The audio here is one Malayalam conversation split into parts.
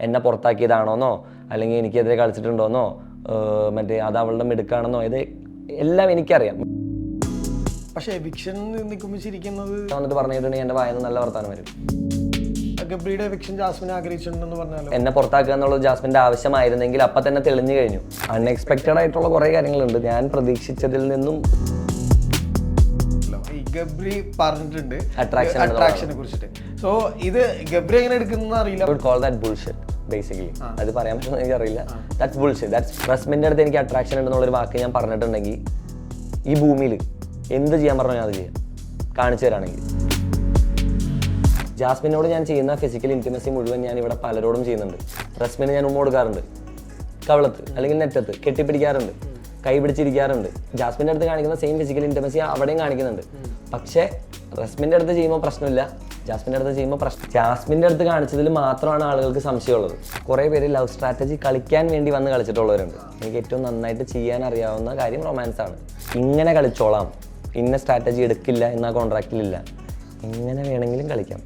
എന്നെ പുറത്താക്കിയതാണോന്നോ അല്ലെങ്കിൽ എനിക്കെതിരെ കളിച്ചിട്ടുണ്ടോന്നോ മറ്റേ അത് അവളുടെ മിടുക്കാണെന്നോ ഇത് എല്ലാം എനിക്കറിയാം. പക്ഷേ എവിക്ഷൻ നിൽക്കുമ്പോൾ ചിരിക്കുന്നത് വന്നിട്ട് പറഞ്ഞിട്ടുണ്ടെങ്കിൽ എൻ്റെ വായന നല്ല വർത്താനം വരും. ഗബ്രിയുടെ എവിക്ഷൻ ജാസ്മിനെ ആഗ്രഹിച്ചിട്ടുണ്ടെന്ന് പറഞ്ഞാലോ? എന്നെ പുറത്താക്കുക എന്നുള്ളത് ജാസ്മിൻ്റെ ആവശ്യമായിരുന്നെങ്കിൽ അപ്പം തന്നെ തെളിഞ്ഞു കഴിഞ്ഞു. അൺഎക്സ്പെക്റ്റഡ് ആയിട്ടുള്ള കുറേ കാര്യങ്ങളുണ്ട്, ഞാൻ പ്രതീക്ഷിച്ചതിൽ നിന്നും. ഗബ്രി പറഞ്ഞിട്ടുണ്ട് അട്രാക്ഷനെ കുറിച്ചിട്ട്. സോ ഇത് ഗബ്രി എങ്ങനെ എടുക്കുന്ന അറിയില്ല. Call that bullshit basically. അത് പറയാൻ പറ്റുമെന്ന് എനിക്കറിയില്ല. That's bullshit. ദാറ്റ്സ് റസ്മിൻ്റെ അടുത്ത് എനിക്ക് അട്രാക്ഷൻ ഉണ്ടെന്നുള്ളൊരു വാക്ക് ഞാൻ പറഞ്ഞിട്ടുണ്ടെങ്കിൽ ഈ ഭൂമിയിൽ എന്ത് ചെയ്യാൻ പറഞ്ഞാൽ ഞാൻ അത് ചെയ്യാം, കാണിച്ചു തരാണെങ്കിൽ. ജാസ്മിനോട് ഞാൻ ചെയ്യുന്ന ഫിസിക്കൽ ഇൻറ്റിമസി മുഴുവൻ ഞാൻ ഇവിടെ പലരോടും ചെയ്യുന്നുണ്ട്. റസ്മിന് ഞാൻ ഉമ്മ കൊടുക്കാറുണ്ട്, കവളത്ത് അല്ലെങ്കിൽ നെറ്റത്ത് കെട്ടിപ്പിടിക്കാറുണ്ട്, കൈ പിടിച്ചിരിക്കാറുണ്ട്. ജാസ്മിൻ്റെ അടുത്ത് കാണിക്കുന്ന സെയിം ഫിസിക്കൽ ഇൻറ്റിമസി അവിടെയും കാണിക്കുന്നുണ്ട്. പക്ഷേ റസ്മിൻ്റെ അടുത്ത് ചെയ്യുമ്പോൾ പ്രശ്നമില്ല, ജാസ്മിൻ്റെ അടുത്ത് ചെയ്യുമ്പോൾ പ്രശ്നം. ജാസ്മിൻ്റെ അടുത്ത് കാണിച്ചതിൽ മാത്രമാണ് ആളുകൾക്ക് സംശയമുള്ളത്. കുറേ പേര് ലവ് സ്ട്രാറ്റജി കളിക്കാൻ വേണ്ടി വന്ന് കളിച്ചിട്ടുള്ളവരുണ്ട്. എനിക്ക് ഏറ്റവും നന്നായിട്ട് ചെയ്യാൻ അറിയാവുന്ന കാര്യം റൊമാൻസാണ്. ഇങ്ങനെ കളിച്ചോളാം, ഇന്ന സ്ട്രാറ്റജി എടുക്കില്ല എന്ന കോൺട്രാക്റ്റിലില്ല, എങ്ങനെ വേണമെങ്കിലും കളിക്കാം.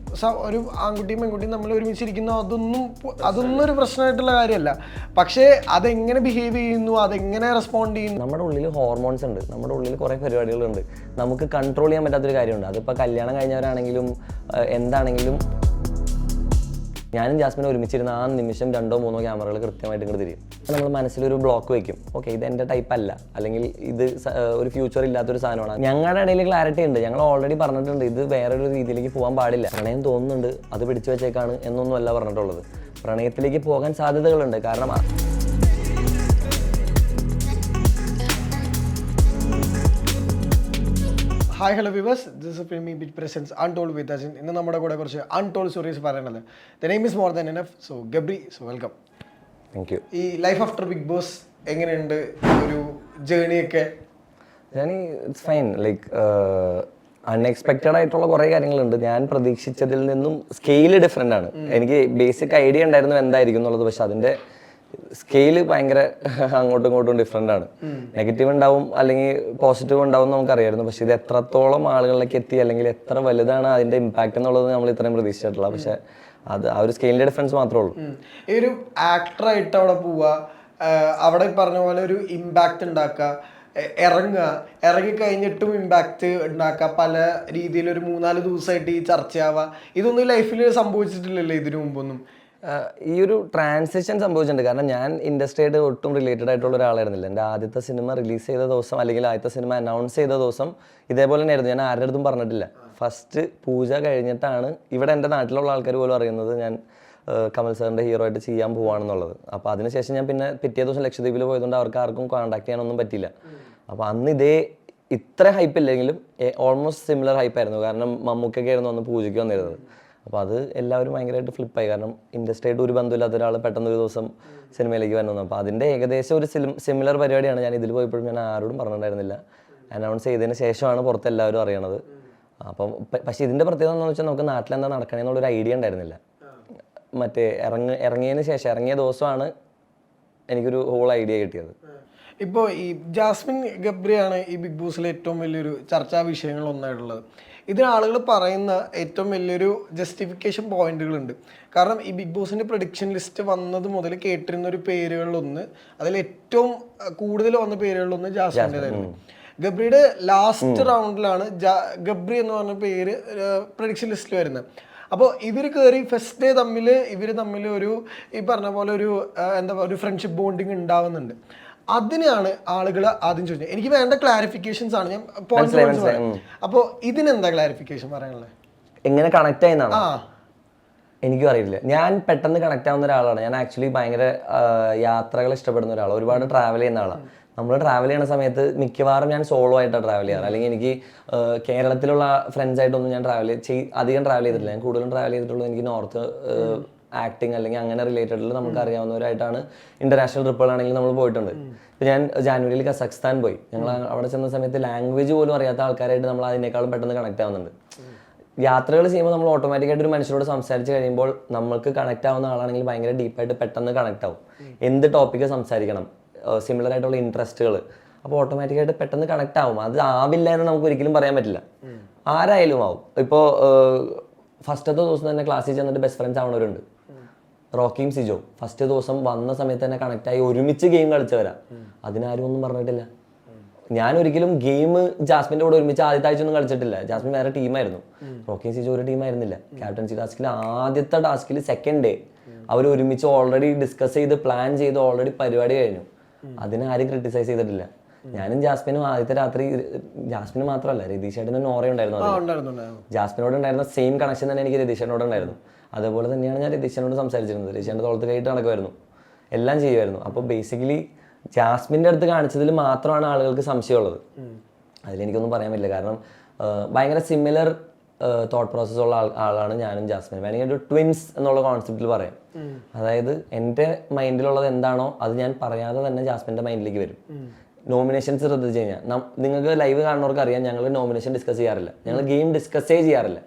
ഒരു ആൺകുട്ടിയും പെൺകുട്ടിയും നമ്മൾ ഒരുമിച്ചിരിക്കുന്നു, അതൊന്നും ഒരു പ്രശ്നമായിട്ടുള്ള കാര്യമല്ല. പക്ഷേ അതെങ്ങനെ ബിഹേവ് ചെയ്യുന്നു, അതെങ്ങനെ റെസ്പോണ്ട് ചെയ്യുന്നു. നമ്മുടെ ഉള്ളിൽ ഹോർമോൺസ് ഉണ്ട്, നമ്മുടെ ഉള്ളിൽ കുറേ പരിപാടികളുണ്ട്, നമുക്ക് കൺട്രോൾ ചെയ്യാൻ പറ്റാത്തൊരു കാര്യമുണ്ട്. അതിപ്പോൾ കല്യാണം കഴിഞ്ഞവരാണെങ്കിലും എന്താണെങ്കിലും. ഞാനും ജാസ്മിനും ഒരുമിച്ചിരുന്ന ആ നിമിഷം 2-3 ക്യാമറകൾ കൃത്യമായിട്ട് ഇങ്ങോട്ട് തിരിയും. നമ്മൾ മനസ്സിലൊരു ബ്ലോക്ക് വെക്കും, ഓക്കെ ഇത് എൻ്റെ ടൈപ്പ് അല്ല, അല്ലെങ്കിൽ ഇത് ഒരു ഫ്യൂച്ചർ ഇല്ലാത്തൊരു സാധനമാണ്. ഞങ്ങളുടെ ഇടയിൽ ക്ലാരിറ്റി ഉണ്ട്, ഞങ്ങൾ ഓൾറെഡി പറഞ്ഞിട്ടുണ്ട് ഇത് വേറൊരു രീതിയിലേക്ക് പോകാൻ പാടില്ല. പ്രണയം തോന്നുന്നുണ്ട്, അത് പിടിച്ചു വെച്ചേക്കാണ് എന്നൊന്നും അല്ല പറഞ്ഞിട്ടുള്ളത്. പ്രണയത്തിലേക്ക് പോകാൻ സാധ്യതകളുണ്ട്. കാരണം hi hello viewers, this is Filmibeat presents untold with Ajin. ഇന്ന് നമ്മുടെ കൂടെ കുറച്ച് അൺടോൾഡ് സ്റ്റോറീസ് പറയണത്. The name is more than enough. So Gabri, so welcome. Thank you. ഈ ലൈഫ് ആഫ്റ്റർ ബിഗ് ബോസ് എങ്ങനെയുണ്ട്, ഒരു ജേണിയൊക്കെ? It's fine. ലൈക്ക് അൺഎക്സ്പെക്റ്റഡ് ആയിട്ടുള്ള കുറേ കാര്യങ്ങളുണ്ട്. ഞാൻ പ്രതീക്ഷിച്ചതിൽ നിന്നും സ്കെയില് ഡിഫറെൻ്റ് ആണ്. എനിക്ക് ബേസിക് ഐഡിയ ഉണ്ടായിരുന്നു എന്തായിരിക്കും എന്നുള്ളത്, പക്ഷെ അതിൻ്റെ സ്കെയില് ഭയങ്കര അങ്ങോട്ടും ഇങ്ങോട്ടും ഡിഫറെൻ്റ് ആണ്. നെഗറ്റീവ് ഉണ്ടാവും അല്ലെങ്കിൽ പോസിറ്റീവ് ഉണ്ടാവും നമുക്കറിയായിരുന്നു, പക്ഷെ ഇത് എത്രത്തോളം ആളുകളിലേക്ക് എത്തി അല്ലെങ്കിൽ എത്ര വലുതാണ് അതിൻ്റെ ഇമ്പാക്റ്റ് എന്നുള്ളത് നമ്മൾ ഇത്രയും പ്രതീക്ഷിച്ചിട്ടില്ല. പക്ഷെ അത് ആ ഒരു സ്കെയിലിൻ്റെ ഡിഫറൻസ് മാത്രമേ ഉള്ളൂ. ഈ ഒരു ആക്ടറായിട്ട് അവിടെ പോവുക, അവിടെ പറഞ്ഞ പോലെ ഒരു ഇമ്പാക്റ്റ് ഉണ്ടാക്കുക, ഇറങ്ങിക്കഴിഞ്ഞിട്ടും ഇമ്പാക്റ്റ് ഉണ്ടാക്കുക, പല രീതിയിൽ ഒരു 3-4 ദിവസമായിട്ട് ഈ ചർച്ചയാവുക, ഇതൊന്നും ലൈഫിൽ സംഭവിച്ചിട്ടില്ലല്ലോ ഇതിനു മുമ്പൊന്നും. ഈ ഒരു ട്രാൻസിഷൻ സംഭവിച്ചിട്ടുണ്ട്. കാരണം ഞാൻ ഇൻഡസ്ട്രിയായിട്ട് ഒട്ടും റിലേറ്റഡ് ആയിട്ടുള്ള ഒരാളായിരുന്നില്ല. എൻ്റെ ആദ്യത്തെ സിനിമ റിലീസ് ചെയ്ത ദിവസം അല്ലെങ്കിൽ ആദ്യത്തെ സിനിമ അനൗൺസ് ചെയ്ത ദിവസം ഇതേപോലെ തന്നെയായിരുന്നു. ഞാൻ ആരുടെ അടുത്തും പറഞ്ഞിട്ടില്ല. ഫസ്റ്റ് പൂജ കഴിഞ്ഞിട്ടാണ് ഇവിടെ എൻ്റെ നാട്ടിലുള്ള ആൾക്കാർ പോലും അറിയുന്നത് ഞാൻ കമൽ സാറിൻ്റെ ഹീറോ ആയിട്ട് ചെയ്യാൻ പോവാണെന്നുള്ളത്. അപ്പോൾ അതിനുശേഷം ഞാൻ പിന്നെ പിറ്റേ ദിവസം ലക്ഷദ്വീപിൽ പോയതുകൊണ്ട് അവർക്ക് ആർക്കും കോൺടാക്ട് ചെയ്യാനൊന്നും പറ്റില്ല. അപ്പോൾ അന്ന് ഇത്ര ഹൈപ്പ് ഇല്ലെങ്കിലും ഓൾമോസ്റ്റ് സിമിലർ ഹൈപ്പായിരുന്നു. കാരണം മമ്മൂക്കൊക്കെ ആയിരുന്നു അന്ന് പൂജയ്ക്ക് വന്നിരുന്നത്. അപ്പോൾ അത് എല്ലാവരും ഭയങ്കരമായിട്ട് ഫ്ലിപ്പായി. കാരണം ഇൻഡസ്ട്രിയായിട്ട് ഒരു ബന്ധമില്ലാത്ത ഒരാൾ പെട്ടെന്ന് ഒരു ദിവസം സിനിമയിലേക്ക് വന്നു. അപ്പോൾ അതിൻ്റെ ഏകദേശം ഒരു സിമിലർ പരിപാടിയാണ്. ഞാൻ ഇതിൽ പോയപ്പോഴും ഞാൻ ആരോടും പറഞ്ഞിട്ടുണ്ടായിരുന്നില്ല. അനൗൺസ് ചെയ്തതിന് ശേഷമാണ് പുറത്ത് എല്ലാവരും അറിയണത്. അപ്പം പക്ഷേ ഇതിൻ്റെ പ്രത്യേകത എന്ന് വെച്ചാൽ നമുക്ക് നാട്ടിലെന്താ നടക്കണമെന്നുള്ളൊരു ഐഡിയ ഉണ്ടായിരുന്നില്ല. മറ്റേ ഇറങ്ങിയതിന് ശേഷം ഇറങ്ങിയ ദിവസമാണ് എനിക്കൊരു ഹോൾ ഐഡിയ കിട്ടിയത്. ഇപ്പോൾ ഈ ജാസ്മിൻ ഗബ്രിയാണ് ഈ ബിഗ് ബോസിലെ ഏറ്റവും വലിയൊരു ചർച്ചാ വിഷയങ്ങളൊന്നായിട്ടുള്ളത്. ഇതിന് ആളുകൾ പറയുന്ന ഏറ്റവും വലിയൊരു ജസ്റ്റിഫിക്കേഷൻ പോയിന്റുകളുണ്ട്. കാരണം ഈ ബിഗ് ബോസിൻ്റെ പ്രഡിക്ഷൻ ലിസ്റ്റ് വന്നത് മുതൽ കേട്ടിരുന്ന ഒരു പേരുകളിലൊന്ന്, അതിൽ ഏറ്റവും കൂടുതൽ വന്ന പേരുകളിലൊന്ന് ജാസ്മിൻ്റെതായിരുന്നു. ഗബ്രിയുടെ ലാസ്റ്റ് റൗണ്ടിലാണ് ഗബ്രി എന്ന് പറഞ്ഞ പേര് പ്രഡിക്ഷൻ ലിസ്റ്റിൽ വരുന്നത്. അപ്പോൾ ഇവർ കയറി ഫസ്റ്റ് ഡേ ഇവർ തമ്മിൽ ഒരു ഈ പറഞ്ഞ പോലെ ഒരു ഫ്രണ്ട്ഷിപ്പ് ബോണ്ടിങ് ഉണ്ടാവുന്നുണ്ട്. അതിനാണ് ആളുകൾ ആദ്യം ചോദിച്ചത്. എനിക്ക് വേണ്ട ക്ലാരിഫിക്കേഷൻസ് ആണ് ഞാൻ പോയിന്റ് പറയാം. അപ്പോൾ ഇതിനെന്താ ക്ലാരിഫിക്കേഷൻ പറയാനുള്ളത്? എങ്ങനെ കണക്ട് ചെയ്യുന്നതാണ് എനിക്കും അറിയില്ല. ഞാൻ പെട്ടെന്ന് കണക്ട് ആവുന്ന ഒരാളാണ്. ഞാൻ ആക്ച്വലി ഭയങ്കര യാത്രകൾ ഇഷ്ടപ്പെടുന്ന ഒരാളാണ്, ഒരുപാട് ട്രാവൽ ചെയ്യുന്ന ആളാണ്. നമ്മൾ ട്രാവൽ ചെയ്യുന്ന സമയത്ത് മിക്കവാറും ഞാൻ സോളോ ആയിട്ടാണ് ട്രാവൽ ചെയ്യാറ്. അല്ലെങ്കിൽ എനിക്ക് കേരളത്തിലുള്ള ഫ്രണ്ട്സായിട്ടൊന്നും ഞാൻ അധികം ട്രാവൽ ചെയ്തിട്ടില്ല. ഞാൻ കൂടുതലും ട്രാവൽ ചെയ്തിട്ടുള്ളത് എനിക്ക് നോർത്ത് ആക്ടിങ് അല്ലെങ്കിൽ അങ്ങനെ റിലേറ്റഡിൽ നമുക്ക് അറിയാവുന്നവരായിട്ടാണ്. ഇന്റർനാഷണൽ ട്രിപ്പുകളാണെങ്കിൽ നമ്മൾ പോയിട്ടുണ്ട്. ഇപ്പം ഞാൻ ജാനുവരിയിൽ കസഖ്സ്ഥാൻ പോയി. ഞങ്ങൾ അവിടെ ചെന്ന സമയത്ത് ലാംഗ്വേജ് പോലും അറിയാത്ത ആൾക്കാരായിട്ട് നമ്മൾ അതിനേക്കാളും പെട്ടെന്ന് കണക്ട് ആവുന്നുണ്ട്. യാത്രകൾ ചെയ്യുമ്പോൾ നമ്മൾ ഓട്ടോമാറ്റിക്കായിട്ട് ഒരു മനുഷ്യരോട് സംസാരിച്ച് കഴിയുമ്പോൾ നമുക്ക് കണക്ട് ആവുന്ന ആളാണെങ്കിൽ ഭയങ്കര ഡീപ്പായിട്ട് പെട്ടെന്ന് കണക്ട് ആവും. എന്ത് ടോപ്പിക്ക് സംസാരിക്കണം, സിമിലർ ആയിട്ടുള്ള ഇൻട്രസ്റ്റുകൾ, അപ്പോൾ ഓട്ടോമാറ്റിക്കായിട്ട് പെട്ടെന്ന് കണക്ട് ആവും. അത് ആവില്ല എന്ന് നമുക്ക് ഒരിക്കലും പറയാൻ പറ്റില്ല, ആരായാലും ആവും. ഇപ്പോൾ ഫസ്റ്റത്തെ ദിവസം തന്നെ ക്ലാസ്സിൽ ചെന്നിട്ട് ബെസ്റ്റ് ഫ്രണ്ട്സ് ആവണവരുണ്ട്. റോക്കിയും സിജോ ഫസ്റ്റ് ദിവസം വന്ന സമയത്ത് തന്നെ കണക്റ്റായി ഒരുമിച്ച് ഗെയിം കളിച്ചവരാ. അതിനാരും ഒന്നും പറഞ്ഞിട്ടില്ല. ഞാൻ ഒരിക്കലും ഗെയിം ജാസ്മിൻ്റെ കൂടെ ഒരുമിച്ച് ആദ്യത്തെ ആഴ്ച ഒന്നും കളിച്ചിട്ടില്ല. ജാസ്മിൻ വേറെ ടീമായിരുന്നു, റോക്കിയും സിജോ ഒരു ടീമായിരുന്നില്ല. ക്യാപ്റ്റൻസി ടാസ്കിൽ ആദ്യത്തെ ടാസ്കിൽ സെക്കൻഡ് ഡേ അവർ ഒരുമിച്ച് ഓൾറെഡി ഡിസ്കസ് ചെയ്ത് പ്ലാൻ ചെയ്ത് ഓൾറെഡി പരിപാടി കഴിഞ്ഞു. അതിനാരും ക്രിട്ടിസൈസ് ചെയ്തിട്ടില്ല. ഞാനും ജാസ്മിനും ആദ്യത്തെ രാത്രി, ജാസ്മിന് മാത്രമല്ല രതീഷ് ഏട്ടനും നോറ ഉണ്ടായിരുന്നു. ജാസ്മിനോട് ഉണ്ടായിരുന്ന സെയിം കണക്ഷൻ തന്നെ എനിക്ക് രതീഷ് ഏട്ടനോട് ഉണ്ടായിരുന്നു. അതുപോലെ തന്നെയാണ് ഞാൻ രതീഷ് ഏട്ടനോട് സംസാരിച്ചിരുന്നത്. രതീഷ് ഏട്ടൻ്റെ തോളത്ത് കയറിയിട്ട് നടക്കുമായിരുന്നു, എല്ലാം ചെയ്യുമായിരുന്നു. അപ്പോൾ ബേസിക്കലി ജാസ്മിൻ്റെ അടുത്ത് കാണിച്ചതിൽ മാത്രമാണ് ആളുകൾക്ക് സംശയമുള്ളത്. അതിലെനിക്കൊന്നും പറയാൻ പറ്റില്ല. കാരണം ഭയങ്കര സിമിലർ തോട്ട് പ്രോസസ് ഉള്ള ആളാണ് ഞാനും ജാസ്മിനും. വേണമെങ്കിൽ ഒരു ട്വിൻസ് എന്നുള്ള കോൺസെപ്റ്റിൽ പറയാം. അതായത് എൻ്റെ മൈൻഡിലുള്ളത് എന്താണോ അത് ഞാൻ പറയാതെ തന്നെ ജാസ്മിൻ്റെ മൈൻഡിലേക്ക് വരും. നോമിനേഷൻസ് ശ്രദ്ധിച്ചു കഴിഞ്ഞാൽ നിങ്ങൾക്ക് ലൈവ് കാണുന്നവർക്ക് അറിയാം, ഞങ്ങൾ നോമിനേഷൻ ഡിസ്കസ് ചെയ്യാറില്ല. ഞങ്ങൾ ഗെയിം ഡിസ്കസ്സേ ചെയ്യാറില്ല.